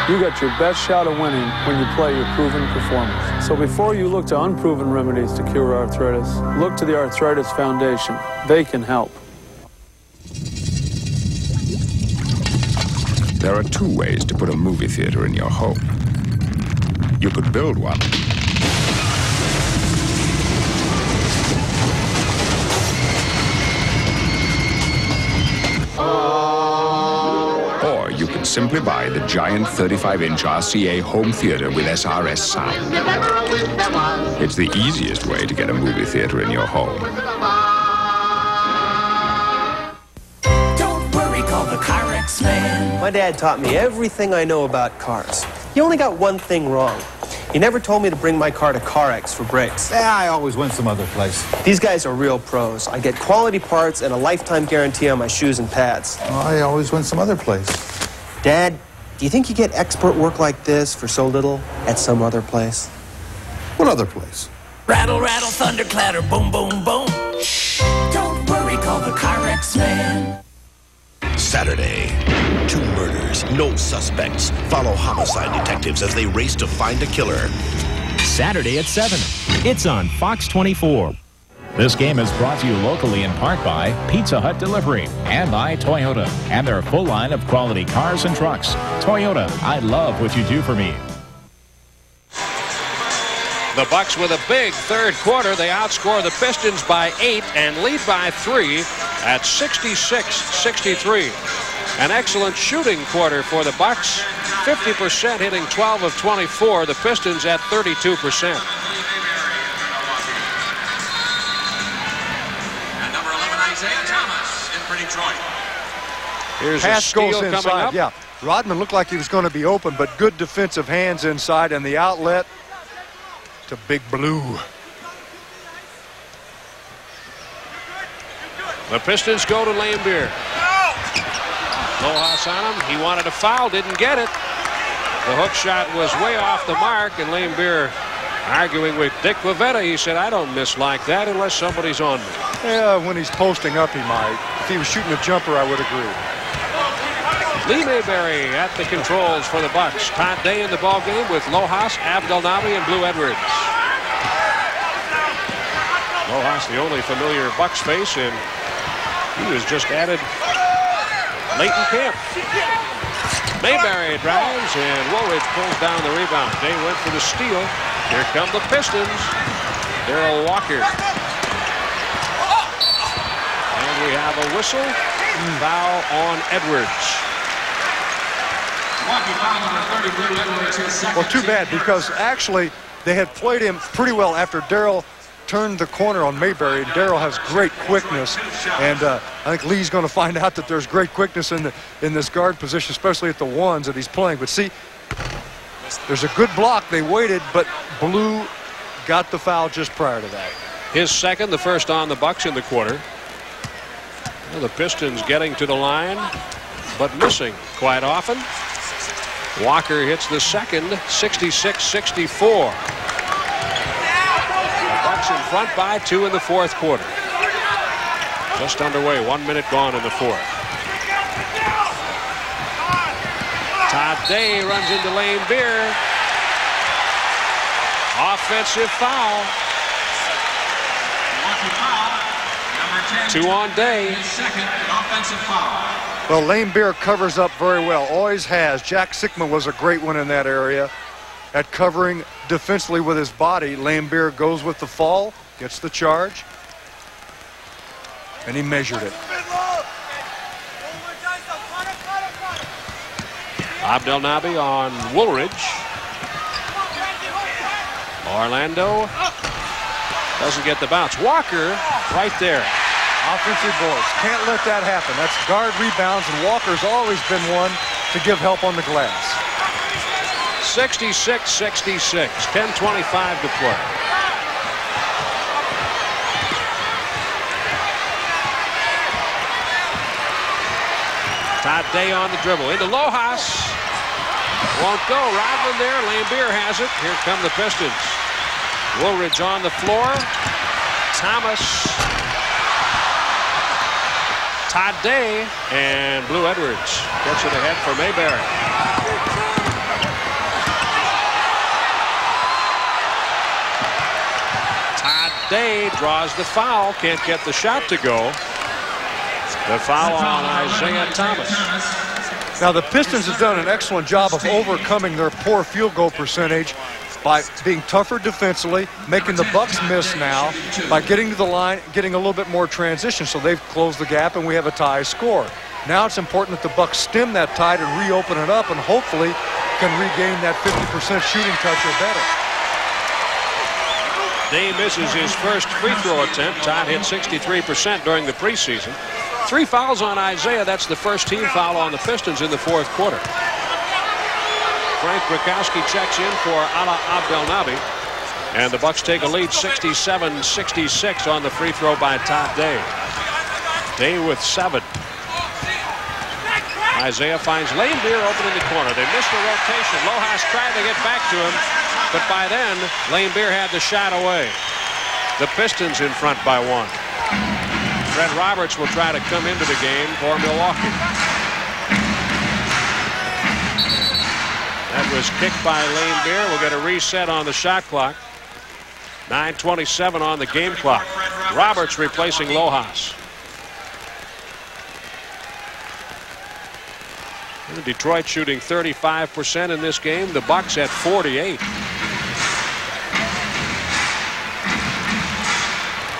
You got your best shot of winning when you play your proven performance. So before you look to unproven remedies to cure arthritis, look to the Arthritis Foundation. They can help. There are two ways to put a movie theater in your home. You could build one. Or you could simply buy the giant 35-inch RCA home theater with SRS sound. It's the easiest way to get a movie theater in your home. Don't worry, call the CarX man. My dad taught me everything I know about cars. He only got one thing wrong. He never told me to bring my car to CarX for brakes. Yeah, I always went some other place. These guys are real pros. I get quality parts and a lifetime guarantee on my shoes and pads. Oh, I always went some other place. Dad, do you think you get expert work like this for so little at some other place? What other place? Rattle, rattle, thunder, clatter, boom, boom, boom. Don't worry, call the CarX man. Saturday. 2 murders, no suspects. Follow homicide detectives as they race to find a killer. Saturday at 7. It's on Fox 24. This game is brought to you locally in part by Pizza Hut Delivery and by Toyota and their full line of quality cars and trucks. Toyota, I love what you do for me. The Bucks with a big third quarter. They outscore the Pistons by 8 and lead by 3 at 66-63. An excellent shooting quarter for the Bucks. 50% hitting 12 of 24. The Pistons at 32%. And number 11, Isaiah Thomas in for Detroit. Here's Pass a steal goes coming inside. up. Yeah, Rodman looked like he was going to be open, but good defensive hands inside, and the outlet to Big Blue. The Pistons go to Lambeer. Lojas on him. He wanted a foul, didn't get it. The hook shot was way off the mark, and Lambeer arguing with Dick Pavetta. He said, I don't miss like that unless somebody's on me. Yeah, when he's posting up, he might. If he was shooting a jumper, I would agree. Lee Mayberry at the controls for the Bucks. Todd Day in the ballgame with Lojas, Abdelnaby, and Blue Edwards. Lojas, the only familiar Bucks face, and he was just added late in camp. Mayberry drives, and Woolridge pulls down the rebound. Day went for the steal. Here come the Pistons. Darrell Walker. And we have a whistle. Foul on Edwards. Well, too bad, because actually they had played him pretty well after Darrell turned the corner on Mayberry. Darrell has great quickness, and I think Lee's going to find out that there's great quickness in this guard position, especially at the ones that he's playing. But see, there's a good block. They waited, but Blue got the foul just prior to that. His second, the first on the Bucks in the quarter. Well, the Pistons getting to the line, but missing quite often. Walker hits the second, 66-64. Bucks in front by 2 in the fourth quarter. Just underway, 1 minute gone in the fourth. Todd Day runs into Lambeer. Offensive foul. 2 on Day. Second offensive foul. Well, Lambeer covers up very well, always has. Jack Sickman was a great one in that area at covering defensively with his body. Lambeer goes with the fall, gets the charge, and he measured it. Abdelnaby on Woolridge. Orlando doesn't get the bounce. Walker right there. Offensive boards. Can't let that happen. That's guard rebounds, and Walker's always been one to give help on the glass. 66-66. 10:25 to play. Todd Day on the dribble. Into Lojas. Won't go. Rodman there. Lambeer has it. Here come the Pistons. Woolridge on the floor. Thomas. Todd Day and Blue Edwards gets it ahead for Mayberry. Day draws the foul, can't get the shot to go. The foul on Isaiah Thomas. Now the Pistons have done an excellent job of overcoming their poor field goal percentage by being tougher defensively, making the Bucks miss now, by getting to the line, getting a little bit more transition, so they've closed the gap and we have a tie score. Now it's important that the Bucks stem that tide and reopen it up and hopefully can regain that 50% shooting touch or better. Day misses his first free throw attempt. Todd hit 63% during the preseason. 3 fouls on Isaiah. That's the first team foul on the Pistons in the fourth quarter. Frank Brakowski checks in for Ala Abdelnaby. And the Bucks take a lead 67-66 on the free throw by Todd Day. Day with 7. Isaiah finds Lane Beer open in the corner. They missed the rotation. Lojas tried to get back to him, but by then, Lane Beer had the shot away. The Pistons in front by 1. Fred Roberts will try to come into the game for Milwaukee. That was kicked by Lane Beer. We'll get a reset on the shot clock. 9:27 on the game clock. Roberts replacing Lojas. Detroit shooting 35% in this game. The Bucks at 48.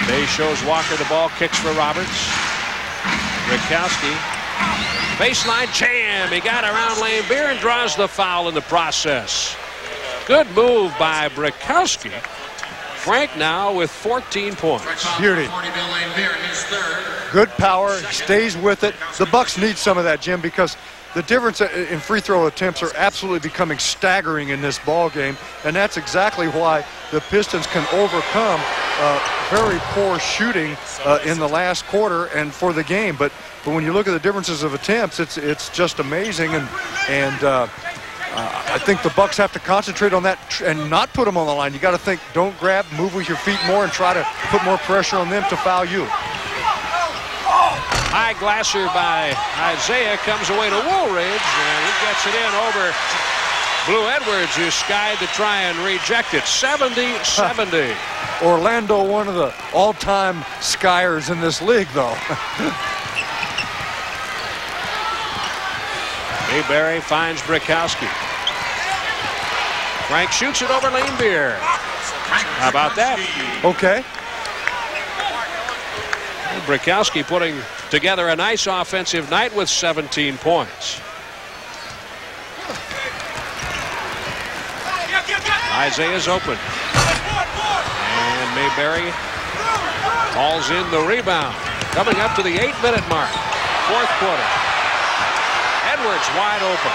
Day shows Walker the ball, kicks for Roberts. Brakowski. Baseline jam. He got around Lane Beer and draws the foul in the process. Good move by Brakowski. Frank now with 14 points. Beauty. Good power, stays with it. The Bucks need some of that, Jim, because the difference in free throw attempts are absolutely becoming staggering in this ball game, and that's exactly why the Pistons can overcome very poor shooting in the last quarter and for the game. But when you look at the differences of attempts, it's just amazing, and I think the Bucks have to concentrate on that and not put them on the line. You got to think, don't grab, move with your feet more, and try to put more pressure on them to foul you. High glasser by Isaiah comes away to Woolridge, and he gets it in over Blue Edwards, who skied to try and reject it. 70-70. Orlando, one of the all-time skiers in this league, though. Mayberry finds Brakowski. Frank shoots it over Lane Beer. How about that? Okay. Brakowski putting together a nice offensive night with 17 points. Isaiah's open. And Mayberry hauls in the rebound. Coming up to the 8-minute mark. Fourth quarter. Edwards wide open.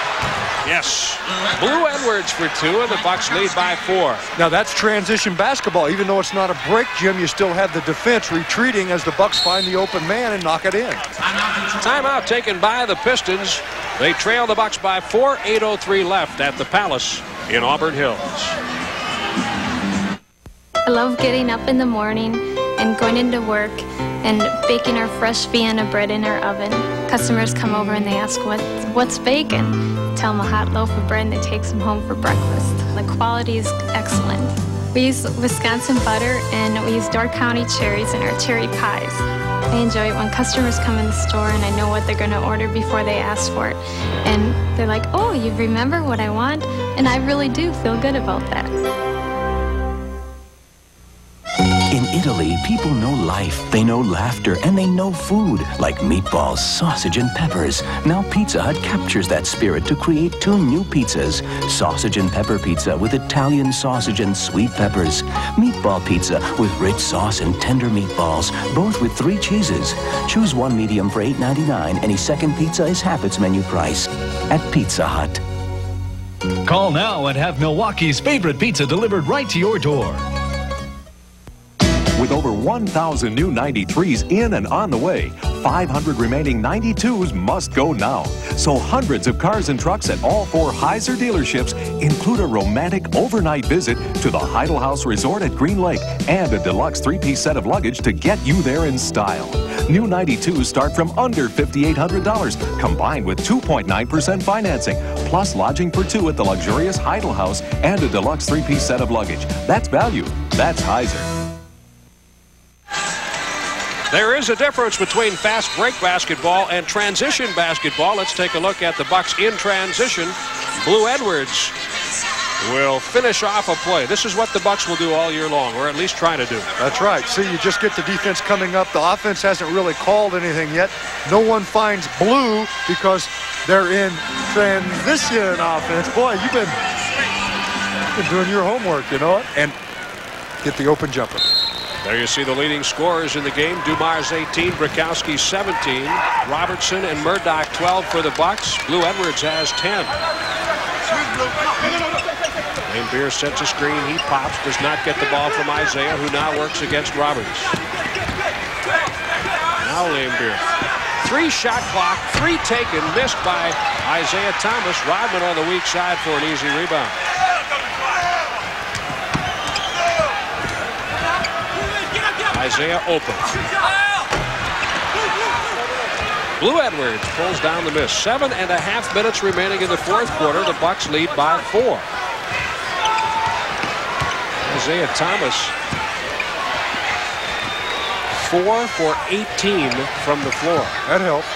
Yes. Blue Edwards for 2, and the Bucks lead by 4. Now that's transition basketball. Even though it's not a break, Jim, you still have the defense retreating as the Bucks find the open man and knock it in. Timeout taken by the Pistons. They trail the Bucks by 4. 8:03 left at the Palace in Auburn Hills. I love getting up in the morning and going into work and baking our fresh Vienna bread in our oven. Customers come over and they ask, what's bacon? Tell them a hot loaf of bread and they take some home for breakfast. The quality is excellent. We use Wisconsin butter and we use Door County cherries in our cherry pies. I enjoy it when customers come in the store and I know what they're going to order before they ask for it. And they're like, oh, you remember what I want? And I really do feel good about that. In Italy, people know life, they know laughter, and they know food, like meatballs, sausage, and peppers. Now Pizza Hut captures that spirit to create 2 new pizzas. Sausage and pepper pizza with Italian sausage and sweet peppers. Meatball pizza with rich sauce and tender meatballs, both with 3 cheeses. Choose 1 medium for $8.99. Any second pizza is half its menu price at Pizza Hut. Call now and have Milwaukee's favorite pizza delivered right to your door. With over 1,000 new 93s in and on the way, 500 remaining 92s must go now. So hundreds of cars and trucks at all 4 Heiser dealerships include a romantic overnight visit to the Heidel House Resort at Green Lake and a deluxe 3-piece set of luggage to get you there in style. New 92s start from under $5,800, combined with 2.9% financing, plus lodging for 2 at the luxurious Heidel House and a deluxe 3-piece set of luggage. That's value. That's Heiser. There is a difference between fast break basketball and transition basketball. Let's take a look at the Bucks in transition. Blue Edwards will finish off a play. This is what the Bucks will do all year long, or at least try to do. That's right. See, you just get the defense coming up. The offense hasn't really called anything yet. No one finds Blue because they're in transition offense. Boy, you've been doing your homework, you know it. And get the open jumper. There you see the leading scorers in the game. Dumars 18, Brakowski 17, Robertson and Murdoch 12 for the Bucks. Blue Edwards has 10. Laimbeer sets a screen. He pops, does not get the ball from Isaiah, who now works against Roberts. Now Laimbeer. 3-shot clock, 3 taken, missed by Isaiah Thomas. Rodman on the weak side for an easy rebound. Isaiah open. Blue Edwards pulls down the miss. 7.5 minutes remaining in the fourth quarter. The Bucks lead by 4. Isaiah Thomas 4 for 18 from the floor. That helps.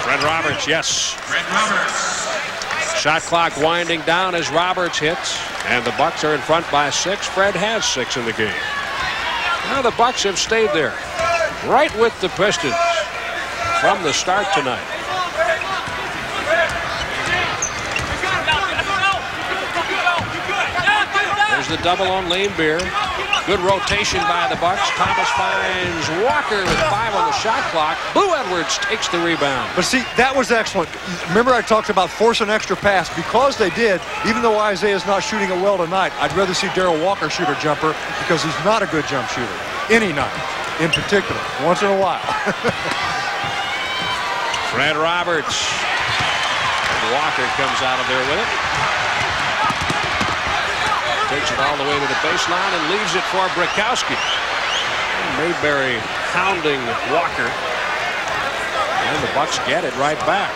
Fred Roberts, yes. Fred Roberts. Shot clock winding down as Roberts hits, and the Bucks are in front by 6. Fred has 6 in the game. Now the Bucks have stayed there, right with the Pistons from the start tonight. There's the double on Laimbeer. Good rotation by the Bucks. Thomas finds Walker with 5 on the shot clock. Blue Edwards takes the rebound. But see, that was excellent. Remember I talked about force an extra pass. Because they did, even though Isaiah's not shooting it well tonight, I'd rather see Darrell Walker shoot a jumper because he's not a good jump shooter. Any night, in particular. Once in a while. Fred Roberts. Walker comes out of there with it. Takes it all the way to the baseline and leaves it for Brakowski. Mayberry hounding Walker. And the Bucks get it right back.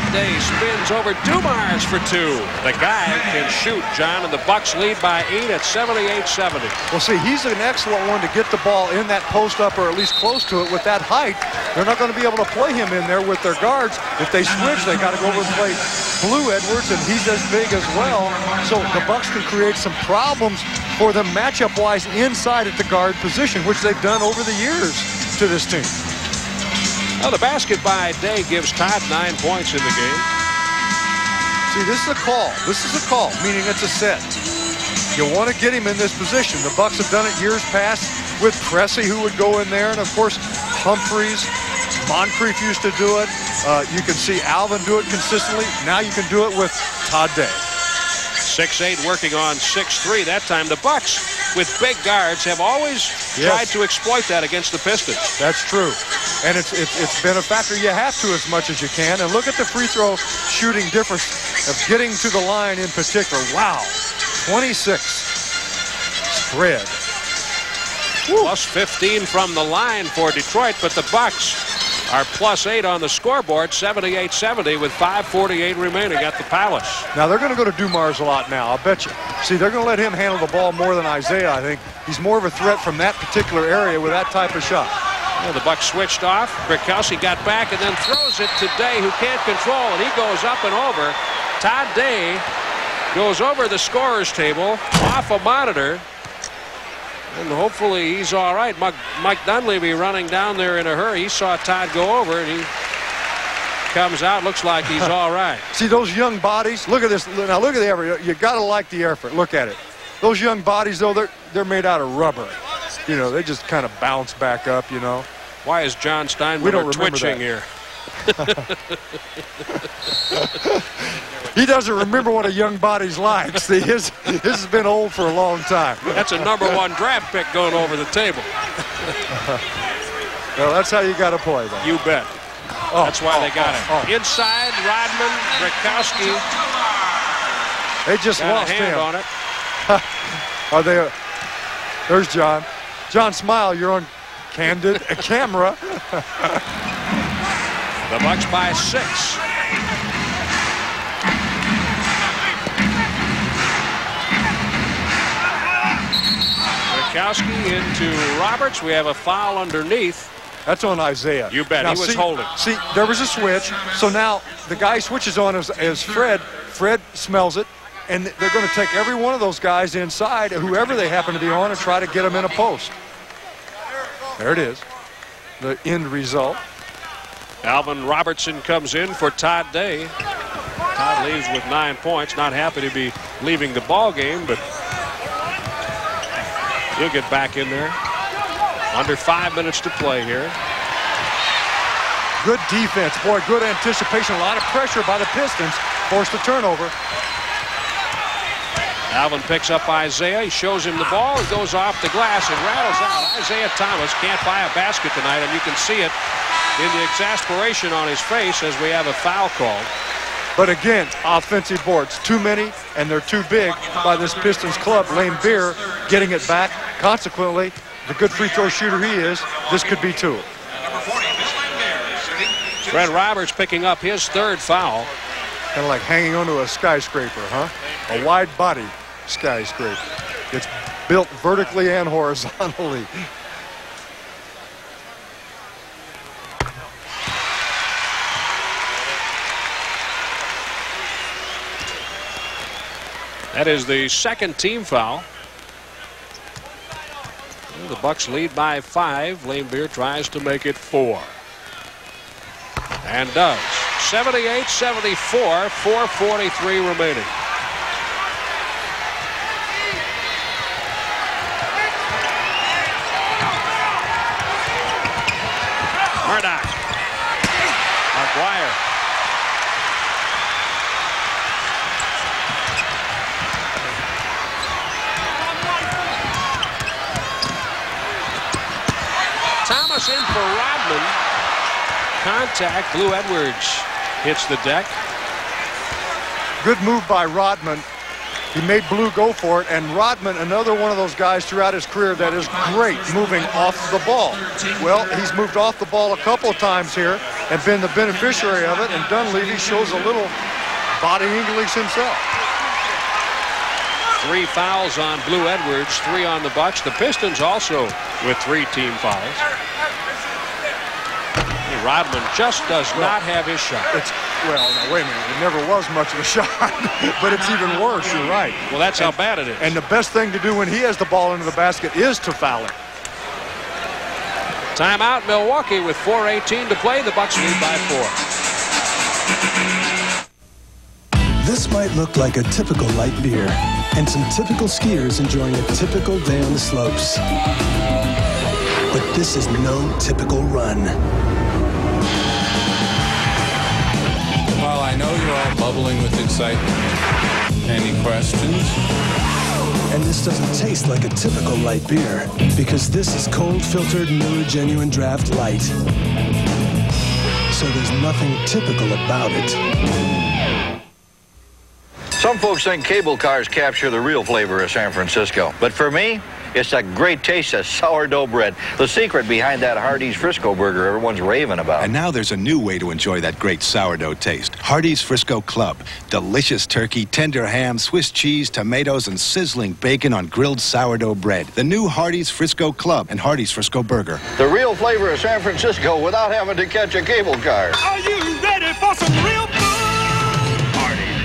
Day spins over Dumars for 2. The guy can shoot, John, and the Bucks lead by 8 at 78-70. Well, see, he's an excellent one to get the ball in that post up or at least close to it with that height. They're not going to be able to play him in there with their guards. If they switch, they got to go over and play Blue Edwards, and he's as big as well. So the Bucks can create some problems for them matchup-wise inside at the guard position, which they've done over the years to this team. Well, the basket by Day gives Todd 9 points in the game. See, this is a call. This is a call, meaning it's a set. You want to get him in this position. The Bucks have done it years past with Cressy, who would go in there, and of course Humphreys. Moncrief used to do it. You can see Alvin do it consistently. Now you can do it with Todd Day. 6'8", working on 6'3". That time the Bucks, with big guards, have always tried to exploit that against the Pistons. That's true. And it's been a factor. You have to as much as you can. And look at the free throw shooting difference of getting to the line in particular. Wow. 26. Spread. Plus 15 from the line for Detroit, but the Bucks are plus 8 on the scoreboard, 78-70 with 5:48 remaining at the Palace. Now they're going to go to Dumars a lot now, I'll bet you. See, they're going to let him handle the ball more than Isaiah, I think. He's more of a threat from that particular area with that type of shot. Well, the Bucks switched off. Brakowski got back and then throws it to Day, who can't control, and he goes up and over. Todd Day goes over the scorer's table, off a monitor. And hopefully he's all right. Mike Dunleavy running down there in a hurry. He saw Todd go over, and he comes out. Looks like he's all right. See those young bodies? Look at this. Now look at the effort. You got to like the effort. Look at it. Those young bodies, though, they're made out of rubber. You know, they just kind of bounce back up, you know. Why is John Steinbrenner twitching here? He doesn't remember what a young body's like. See, his has been old for a long time. That's a #1 draft pick going over the table. Well, that's how you got to play, though. You bet. That's why they got it. Inside, Rodman, Brakowski. They just got lost a hand him. on it. Are they? There's John. John, smile. You're on candid camera. The Bucks by 6. Witkowski into Roberts. We have a foul underneath. That's on Isaiah. You bet. Now, he was holding. See, there was a switch. So now the guy switches on as Fred. Fred smells it. And they're going to take every one of those guys inside, whoever they happen to be on, and try to get them in a post. There it is. The end result. Alvin Robertson comes in for Todd Day. Todd leaves with 9 points. Not happy to be leaving the ball game, but he'll get back in there. Under 5 minutes to play here. Good defense. Boy, good anticipation. A lot of pressure by the Pistons. Forced the turnover. Alvin picks up Isaiah. He shows him the ball. It goes off the glass and rattles out. Isaiah Thomas can't buy a basket tonight, and you can see it in the exasperation on his face as we have a foul called. But again, offensive boards. Too many, and they're too big by this Pistons club. Lane Beer getting it back. Consequently, the good free throw shooter he is, this could be 2. Fred Roberts picking up his 3rd foul. Kind of like hanging onto a skyscraper, huh? A wide body skyscraper. It's built vertically and horizontally. That is the 2nd team foul. The Bucks lead by 5. Lane Beer tries to make it 4. And does. 78-74, 4:43 remaining. Murdoch. McGuire. Thomas in for Rodman. Contact. Blue Edwards hits the deck. Good move by Rodman. He made Blue go for it, and Rodman, another one of those guys throughout his career that is great moving off the ball. Well, he's moved off the ball a couple of times here and been the beneficiary of it, and Dunleavy shows a little body English himself. 3 fouls on Blue Edwards, 3 on the Bucks. The Pistons also with 3 team fouls. Rodman just does not have his shot. Well, now, wait a minute. It never was much of a shot, but it's even worse. You're right. Well, that's how bad it is. And the best thing to do when he has the ball into the basket is to foul it. Timeout, Milwaukee with 4:18 to play. The Bucks lead by 4. This might look like a typical light beer, and some typical skiers enjoying a typical day on the slopes. But this is no typical run. Well, I know you're all bubbling with excitement. Any questions? And this doesn't taste like a typical light beer, because this is cold filtered Miller Genuine Draft Light. So there's nothing typical about it. Some folks think cable cars capture the real flavor of San Francisco. But for me, it's a great taste of sourdough bread. The secret behind that Hardee's Frisco burger everyone's raving about. And now there's a new way to enjoy that great sourdough taste. Hardee's Frisco Club. Delicious turkey, tender ham, Swiss cheese, tomatoes, and sizzling bacon on grilled sourdough bread. The new Hardee's Frisco Club and Hardee's Frisco burger. The real flavor of San Francisco without having to catch a cable car. Are you ready for some real food? Hardee's.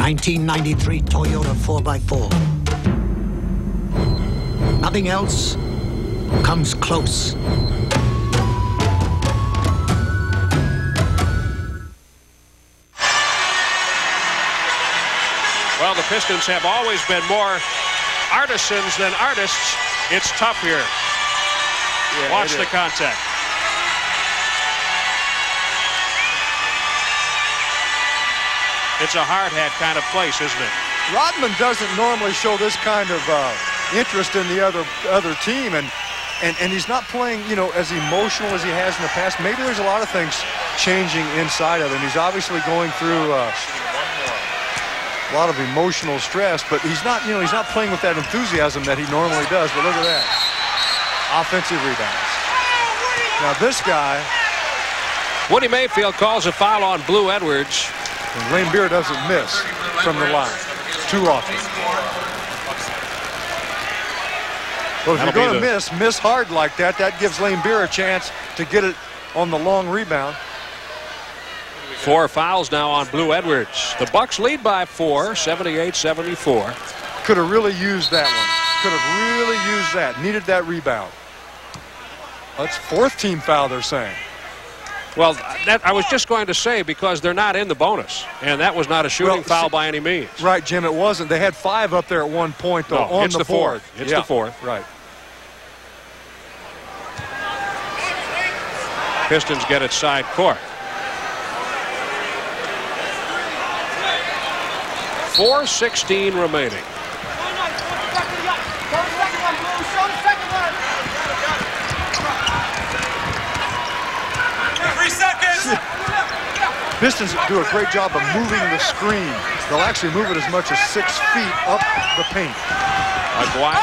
1993 Toyota 4x4. Nothing else comes close. Well, the Pistons have always been more artisans than artists. It's tough here. Yeah, watch the contact. It's a hard hat kind of place, isn't it? Rodman doesn't normally show this kind of interest in the other team, and he's not playing, you know, as emotional as he has in the past. Maybe there's a lot of things changing inside of him. He's obviously going through a lot of emotional stress, but he's not, you know, he's not playing with that enthusiasm that he normally does. But look at that. Offensive rebounds. Now this guy. Woody Mayfield calls a foul on Blue Edwards. And Lane Beer doesn't miss from the line too often. Well, if you're going to miss hard like that, that gives Lane Beer a chance to get it on the long rebound. 4 fouls now on Blue Edwards. The Bucks lead by 4, 78-74. Could have really used that one. Could have really used that. Needed that rebound. That's 4th team foul, they're saying. Well, that I was just going to say, because they're not in the bonus, and that was not a shooting foul by any means. Right, Jim, it wasn't. They had 5 up there at one point, though, on the board. It's the 4th. Right. Pistons get it side court. 4:16 remaining. Pistons do a great job of moving the screen. They'll actually move it as much as 6 feet up the paint. Aguirre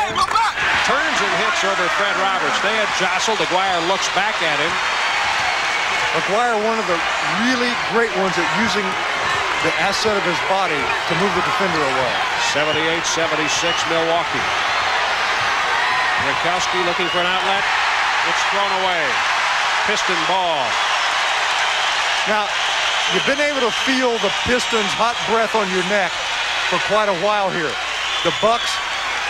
turns and hits over Fred Roberts. They had jostled. Aguirre looks back at him. Aguirre, one of the really great ones at using the asset of his body to move the defender away. 78-76 Milwaukee. Rakowski looking for an outlet. It's thrown away. Piston ball. Now, you've been able to feel the Pistons' hot breath on your neck for quite a while here. The Bucks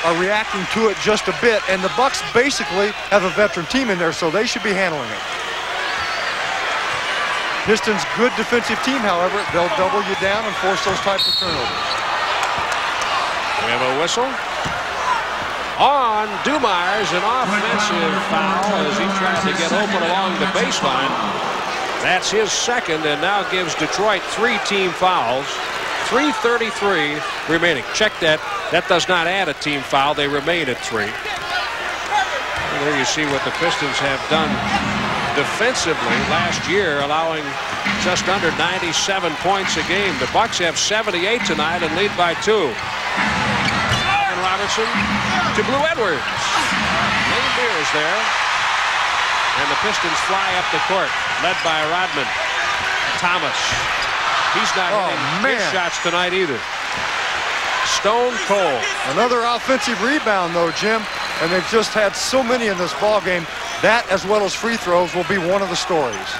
are reacting to it just a bit, and the Bucks basically have a veteran team in there, so they should be handling it. Pistons' good defensive team, however, they'll double you down and force those types of turnovers. We have a whistle on Dumars, an offensive foul as he tried to get open along the baseline. That's his second, and now gives Detroit 3 team fouls. 3:33 remaining. Check that. That does not add a team foul. They remain at 3. And there you see what the Pistons have done defensively last year, allowing just under 97 points a game. The Bucks have 78 tonight and lead by 2. Alvin Robertson to Blue Edwards. Lane Beer is there. And the Pistons fly up the court, led by Rodman. Thomas. He's not hitting his shots tonight either. Stone cold. Another offensive rebound, though, Jim. And they've just had so many in this ball game. That, as well as free throws, will be one of the stories.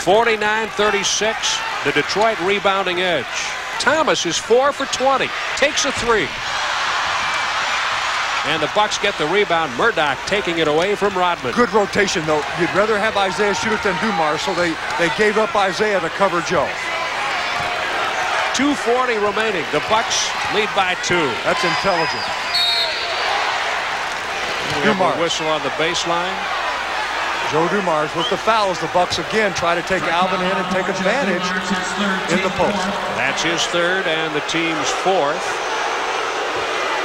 49-36, the Detroit rebounding edge. Thomas is 4 for 20. Takes a 3. And the Bucks get the rebound. Murdoch taking it away from Rodman. Good rotation, though. You'd rather have Isaiah shoot it than Dumars, so they gave up Isaiah to cover Joe. 2:40 remaining. The Bucks lead by 2. That's intelligent. We have a whistle on the baseline. Joe Dumars with the fouls. The Bucks again try to take Alvin in and take advantage in the post. That's his 3rd and the team's 4th.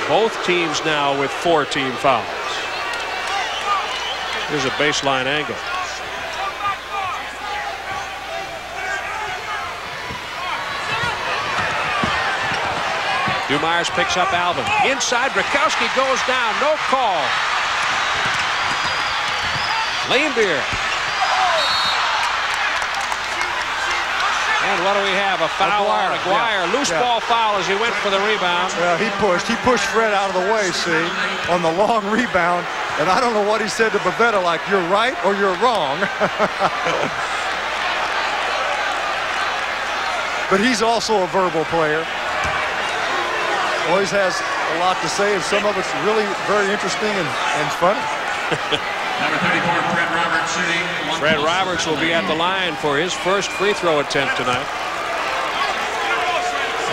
Both teams now with 4 team fouls. Here's a baseline angle. Dumars picks up Alvin. Inside, Rakowski goes down. No call. Lane Beer. And what do we have? A foul on Aguirre. Loose ball foul as he went for the rebound. Well, he pushed Fred out of the way, see, on the long rebound. And I don't know what he said to Bavetta, like, you're right or you're wrong. But he's also a verbal player. Always has a lot to say, and some of it's really very interesting and funny. Number 34, Fred Roberts shooting. Fred Roberts will be at the line for his first free throw attempt tonight.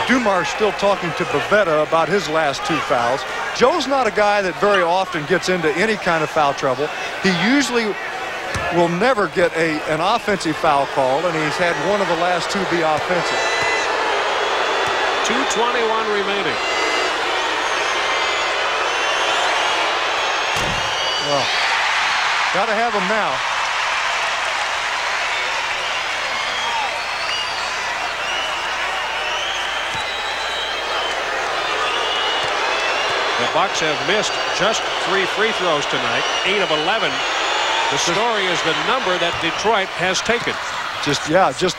Dumars still talking to Bavetta about his last 2 fouls. Joe's not a guy that very often gets into any kind of foul trouble. He usually will never get an offensive foul called, and he's had one of the last 2 be offensive. 2:21 remaining. Well, got to have them now. The Bucks have missed just 3 free throws tonight, 8 of 11. The story is the number that Detroit has taken. Just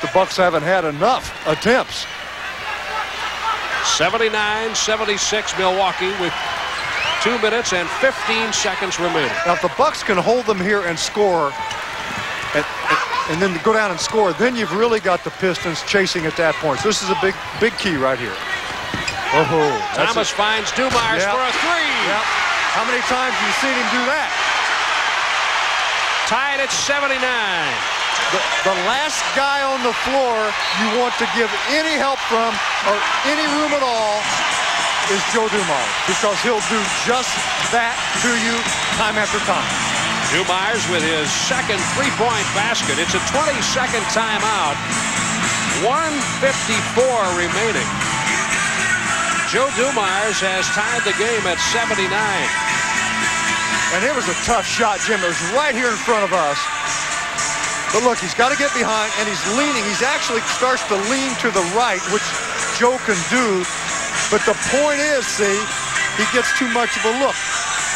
the Bucks haven't had enough attempts. 79-76 Milwaukee with 2 minutes and 15 seconds remaining. Now, if the Bucks can hold them here and score, and then go down and score, then you've really got the Pistons chasing at that point. So this is a big key right here. Oh, Thomas finds Dumars for a 3. Yep. How many times have you seen him do that? Tied at 79. The last guy on the floor you want to give any help from or any room at all is Joe Dumars, because he'll do just that to you time after time. Dumars with his second 3-point basket. It's a 20-second timeout. 1:54 remaining. Joe Dumars has tied the game at 79. And it was a tough shot, Jim. It was right here in front of us. But look, he's got to get behind, and he's leaning. He's actually starts to lean to the right, which Joe can do. But the point is, see, he gets too much of a look.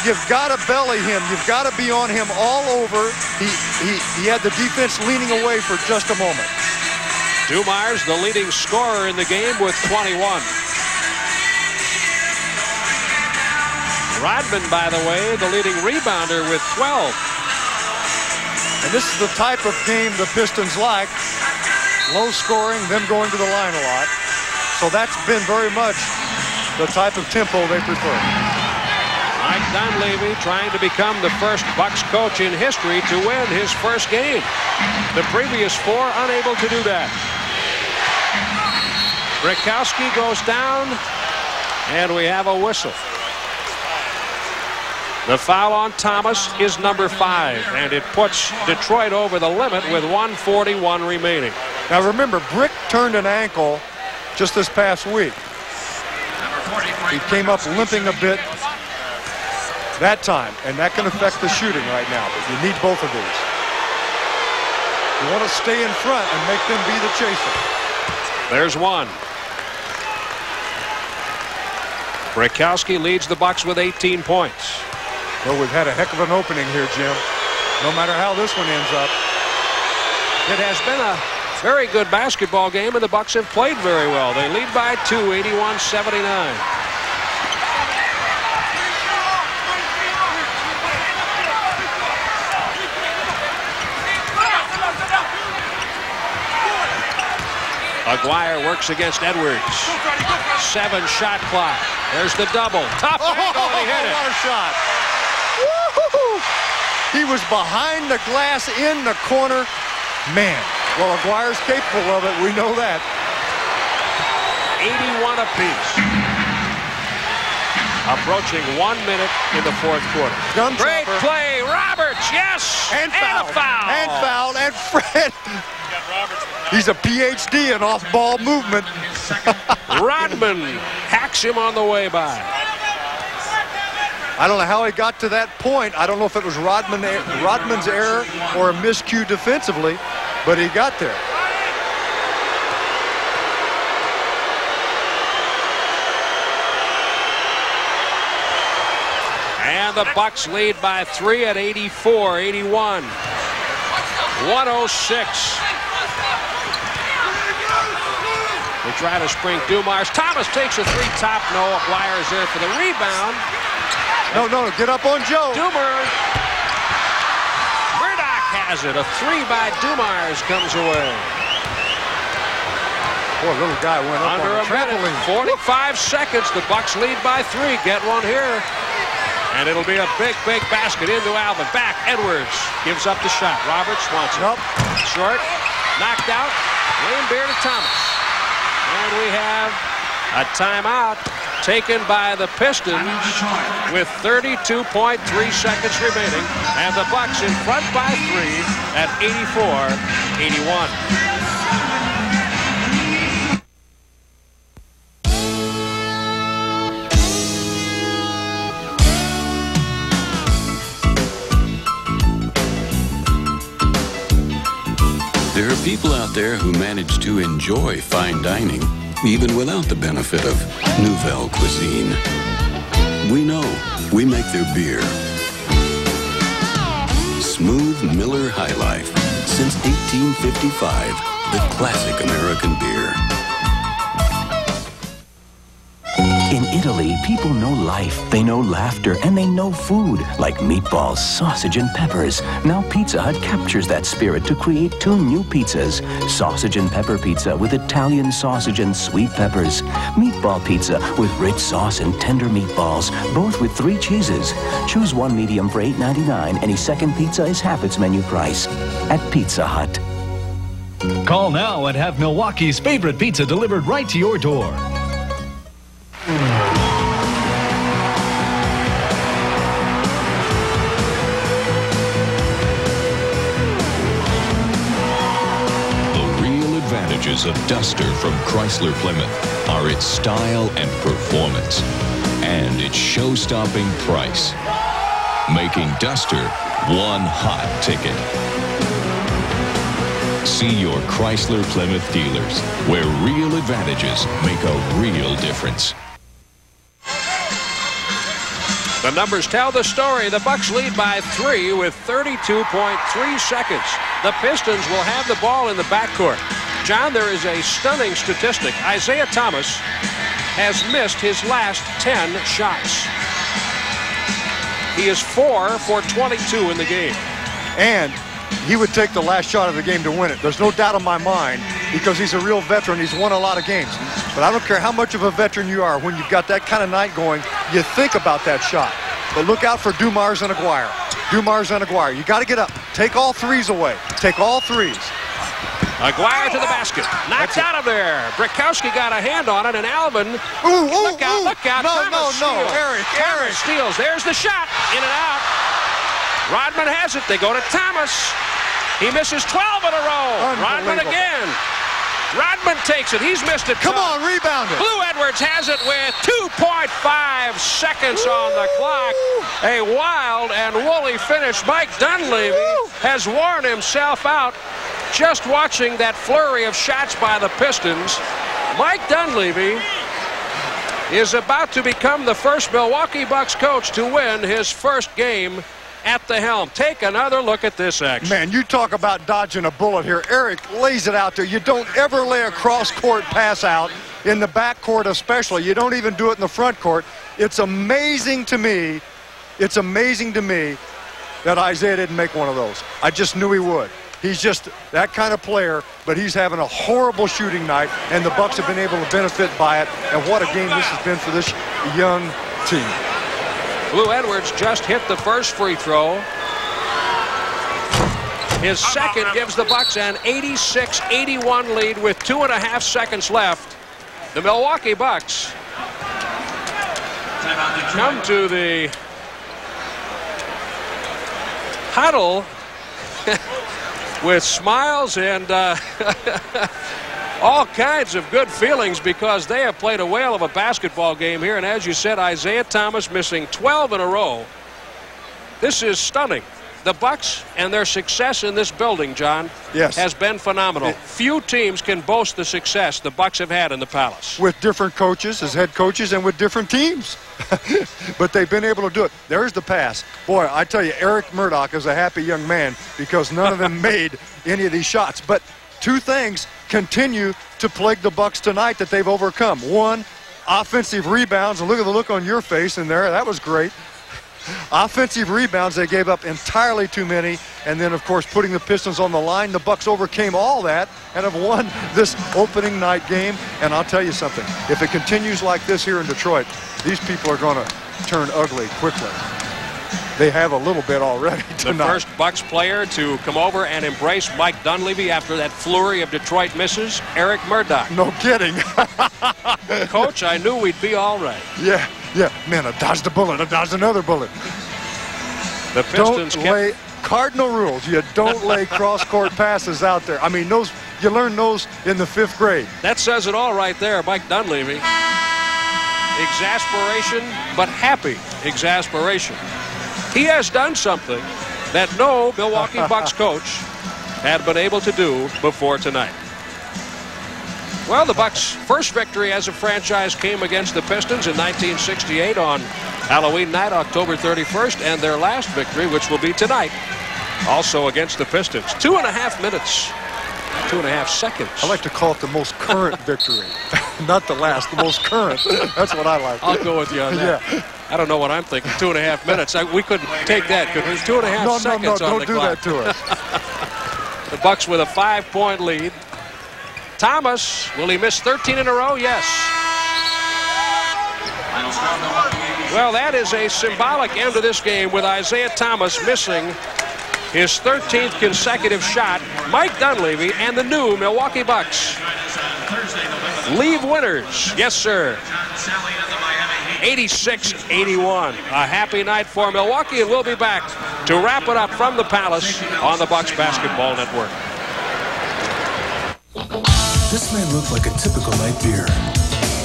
You've got to belly him. You've got to be on him all over. He had the defense leaning away for just a moment. Dumars, the leading scorer in the game with 21. Rodman, by the way, the leading rebounder with 12. And this is the type of game the Pistons like. Low scoring, them going to the line a lot. So that's been very much the type of tempo they prefer. Mike Dunleavy trying to become the first Bucks coach in history to win his first game. The previous 4 unable to do that. Brickowski goes down, and we have a whistle. The foul on Thomas is number 5, and it puts Detroit over the limit with 1:41 remaining. Now remember, Brick turned an ankle just this past week. He came up limping a bit that time, and that can affect the shooting right now, but you need both of these. You want to stay in front and make them be the chaser. There's one. Brickowski leads the Bucks with 18 points. Well, we've had a heck of an opening here, Jim. No matter how this one ends up. It has been a very good basketball game, and the Bucks have played very well. They lead by 2, 81-79. Aguirre works against Edwards. 7-shot clock. There's the double. Tough angle, and he hit it. What a shot. He was behind the glass in the corner. Man, well, Aguirre's capable of it. We know that. 81 apiece. Approaching 1 minute in the 4th quarter. Great play. Roberts, yes. And foul. A foul. And foul. And Fred. He's a PhD in off-ball movement. Rodman hacks him on the way by. I don't know how he got to that point. I don't know if it was Rodman's error or a miscue defensively, but he got there. And the Bucks lead by 3 at 84-81. 106. They try to spring Dumars. Thomas takes a 3-top. No, Aguirre is there for the rebound. No, get up on Joe. Dumars. Murdoch has it. A 3 by Dumars comes away. Boy, little guy went up under on the trampoline. 45 seconds. The Bucks lead by 3. Get one here. And it'll be a big basket into Alvin. Back, Edwards gives up the shot. Roberts wants it. Nope. Short. Knocked out. Wayne Beer to Thomas. And we have a timeout taken by the Pistons with 32.3 seconds remaining. And the Bucks in front by 3 at 84-81. people out there who manage to enjoy fine dining, even without the benefit of Nouvelle cuisine. We know we make their beer. Smooth Miller High Life. Since 1855, the classic American beer. In Italy, people know life, they know laughter, and they know food, like meatballs, sausage, and peppers. Now Pizza Hut captures that spirit to create 2 new pizzas. Sausage and pepper pizza with Italian sausage and sweet peppers. Meatball pizza with rich sauce and tender meatballs, both with 3 cheeses. Choose 1 medium for $8.99. Any second pizza is half its menu price at Pizza Hut. Call now and have Milwaukee's favorite pizza delivered right to your door. Of Duster from Chrysler Plymouth are its style and performance and its show-stopping price, making Duster one hot ticket. See your Chrysler Plymouth dealers, where real advantages make a real difference. The numbers tell the story. The Bucks lead by 3 with 32.3 seconds. The Pistons will have the ball in the backcourt. John, there is a stunning statistic. Isaiah Thomas has missed his last 10 shots. He is 4 for 22 in the game. And he would take the last shot of the game to win it. There's no doubt in my mind, because he's a real veteran. He's won a lot of games. But I don't care how much of a veteran you are. When you've got that kind of night going, you think about that shot. But look out for Dumars and Aguirre. Dumars and Aguirre. You got to get up. Take all 3s away. Take all 3s. Aguirre to the basket. Knocked out of there. Brikowski got a hand on it, and Alvin. Look out, look out. No. Eric. Steals. There's the shot. In and out. Rodman has it. They go to Thomas. He misses 12 in a row. Rodman again. Rodman takes it. He's missed it. Come on, rebound it. Blue Edwards has it with 2.5 seconds on the clock. A wild and woolly finish. Mike Dunleavy has worn himself out just watching that flurry of shots by the Pistons. Mike Dunleavy is about to become the first Milwaukee Bucks coach to win his first game at the helm. Take another look at this action. Man, you talk about dodging a bullet here. Eric lays it out there. You don't ever lay a cross-court pass out in the backcourt especially. You don't even do it in the front court. It's amazing to me. It's amazing to me that Isaiah didn't make one of those. I just knew he would. He's just that kind of player, but he's having a horrible shooting night, and the Bucks have been able to benefit by it. And what a game this has been for this young team. Blue Edwards just hit the first free throw. His second gives the Bucks an 86-81 lead with 2.5 seconds left. The Milwaukee Bucks come to the huddle with smiles and all kinds of good feelings, because they have played a whale of a basketball game here. And as you said, Isaiah Thomas missing 12 in a row. This is stunning. The Bucks and their success in this building, John, has been phenomenal. Few teams can boast the success the Bucks have had in the Palace. With different coaches as head coaches and with different teams. But they've been able to do it. There's the pass. Boy, I tell you, Eric Murdoch is a happy young man, because none of them made any of these shots. But 2 things continue to plague the Bucks tonight that they've overcome. 1, offensive rebounds. And look at the look on your face in there. That was great. Offensive rebounds, they gave up entirely too many. And then, of course, putting the Pistons on the line, the Bucks overcame all that and have won this opening night game. And I'll tell you something, if it continues like this here in Detroit, these people are going to turn ugly quickly. They have a little bit already tonight. The first Bucks player to come over and embrace Mike Dunleavy after that flurry of Detroit misses, Eric Murdoch. No kidding. Coach, I knew we'd be all right. Yeah. Man, I dodged a bullet. I dodged another bullet. The Pistons don't lay cardinal rules. You don't lay cross-court passes out there. I mean, those you learn those in the 5th grade. That says it all right there, Mike Dunleavy. Exasperation, but happy exasperation. He has done something that no Milwaukee Bucks coach had been able to do before tonight. Well, the Bucks' first victory as a franchise came against the Pistons in 1968 on Halloween night, October 31st, and their last victory, which will be tonight, also against the Pistons. 2.5 minutes. 2.5 seconds. I like to call it the most current victory. Not the last, the most current. That's what I like. I'll go with you on that. Yeah. I don't know what I'm thinking. 2.5 minutes. We couldn't take that, could we? 2.5 seconds on the clock. No, don't do that to us. The Bucks with a 5-point lead. Thomas, will he miss 13 in a row? Yes. Well, that is a symbolic end to this game with Isaiah Thomas missing his 13th consecutive shot. Mike Dunleavy and the new Milwaukee Bucks leave winners. Yes, sir. 86-81. A happy night for Milwaukee, and we'll be back to wrap it up from the Palace on the Bucks Basketball Network. This may look like a typical night beer,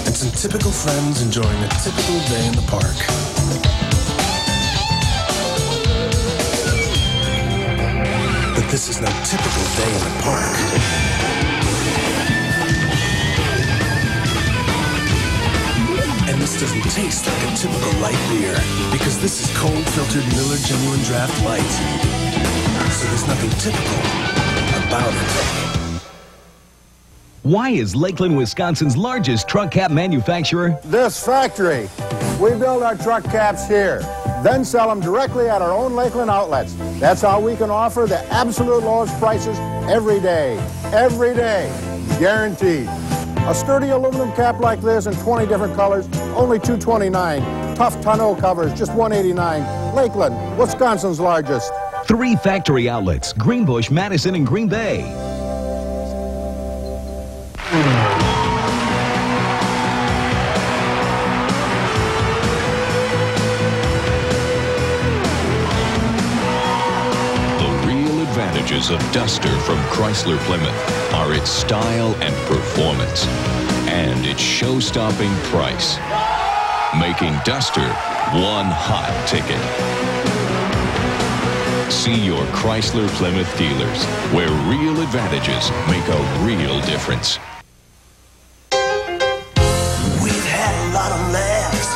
and some typical friends enjoying a typical day in the park. But this is no typical day in the park. And this doesn't taste like a typical light beer, because this is cold filtered Miller Genuine Draft Light. So there's nothing typical about it. Why is Lakeland, Wisconsin's largest truck cap manufacturer? This factory. We build our truck caps here, then sell them directly at our own Lakeland outlets. That's how we can offer the absolute lowest prices every day. Every day. Guaranteed. A sturdy aluminum cap like this in 20 different colors, only $229. Tough tonneau covers, just $189. Lakeland, Wisconsin's largest. 3 factory outlets, Greenbush, Madison, and Green Bay. Of Duster from Chrysler Plymouth are its style and performance and its show-stopping price, making Duster one hot ticket. See your Chrysler Plymouth dealers, where real advantages make a real difference. We've had a lot of laughs,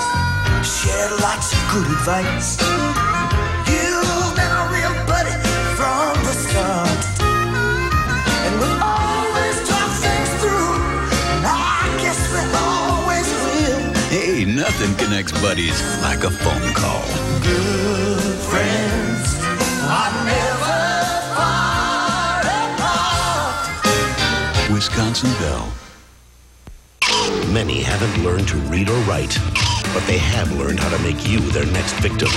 shared lots of good advice. You've been a real buddy from the start, and we'll always talk things through, and I guess we always will. Hey, nothing connects buddies like a phone call. Good friends are never far apart. Wisconsin Bell. Many haven't learned to read or write, but they have learned how to make you their next victim.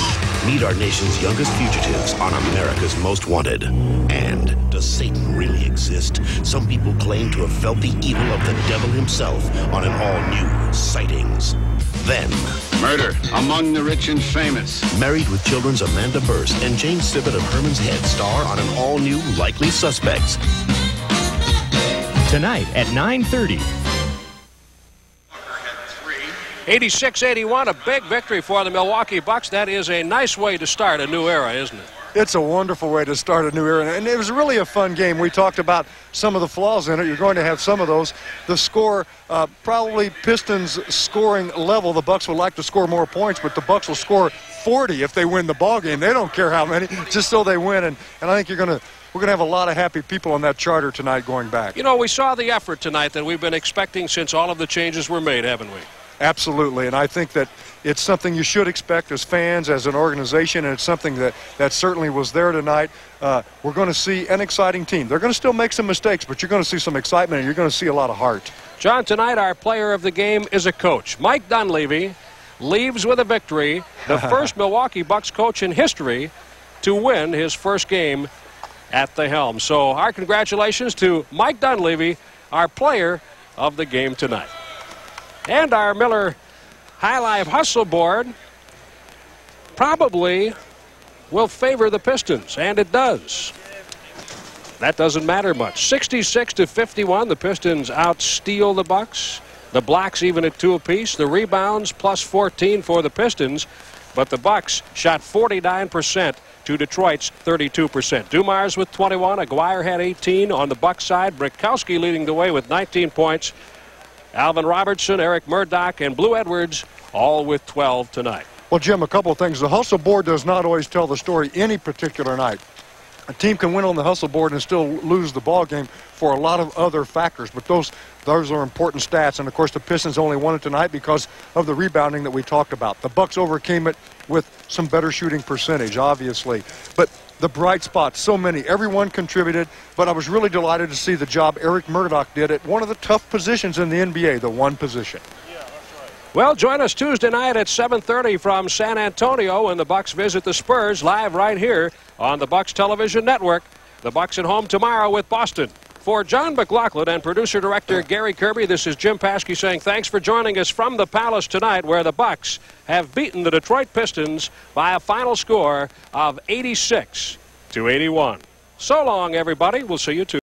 Meet our nation's youngest fugitives on America's Most Wanted. And does Satan really exist? Some people claim to have felt the evil of the devil himself on an all-new Sightings. Then, murder among the rich and famous. Married with Children's Amanda Burst and James Sibbett of Herman's Head star on an all-new Likely Suspects. Tonight at 9:30. 86-81, a big victory for the Milwaukee Bucks. That is a nice way to start a new era, isn't it? It's a wonderful way to start a new era, and it was really a fun game. We talked about some of the flaws in it. You're going to have some of those. The score, probably Pistons scoring level. The Bucks would like to score more points, but the Bucks will score 40 if they win the ball game. They don't care how many, just so they win. And I think we're going to have a lot of happy people on that charter tonight going back. You know, we saw the effort tonight that we've been expecting since all of the changes were made, haven't we? Absolutely, and I think that it's something you should expect as fans, as an organization, and it's something that certainly was there tonight. We're going to see an exciting team. They're going to still make some mistakes, but you're going to see some excitement, and you're going to see a lot of heart. John, tonight our player of the game is a coach. Mike Dunleavy leaves with a victory, the first Milwaukee Bucks coach in history to win his first game at the helm. So our congratulations to Mike Dunleavy, our player of the game tonight. And our Miller High Life Hustle board probably will favor the Pistons, and it does. That doesn't matter much. 66-51, the Pistons outsteal the Bucks. The blocks even at 2 apiece. The rebounds plus 14 for the Pistons. but the Bucks shot 49% to Detroit's 32%. Dumars with 21. Aguirre had 18 on the Bucks side. Brickowski leading the way with 19 points. Alvin Robertson, Eric Murdoch, and Blue Edwards all with 12 tonight. Well, Jim, a couple of things. The hustle board does not always tell the story any particular night. A team can win on the hustle board and still lose the ball game for a lot of other factors, but those are important stats. And of course, the Pistons only won it tonight because of the rebounding that we talked about. The Bucks overcame it with some better shooting percentage, obviously. But the bright spots, so many, everyone contributed. But I was really delighted to see the job Eric Murdoch did at one of the tough positions in the NBA, the one position. Well, join us Tuesday night at 7:30 from San Antonio when the Bucks visit the Spurs, live right here on the Bucks Television Network. The Bucks at home tomorrow with Boston. For John McLaughlin and producer-director Gary Kirby, this is Jim Paskey saying thanks for joining us from the Palace tonight, where the Bucks have beaten the Detroit Pistons by a final score of 86-81. So long, everybody. We'll see you Tuesday.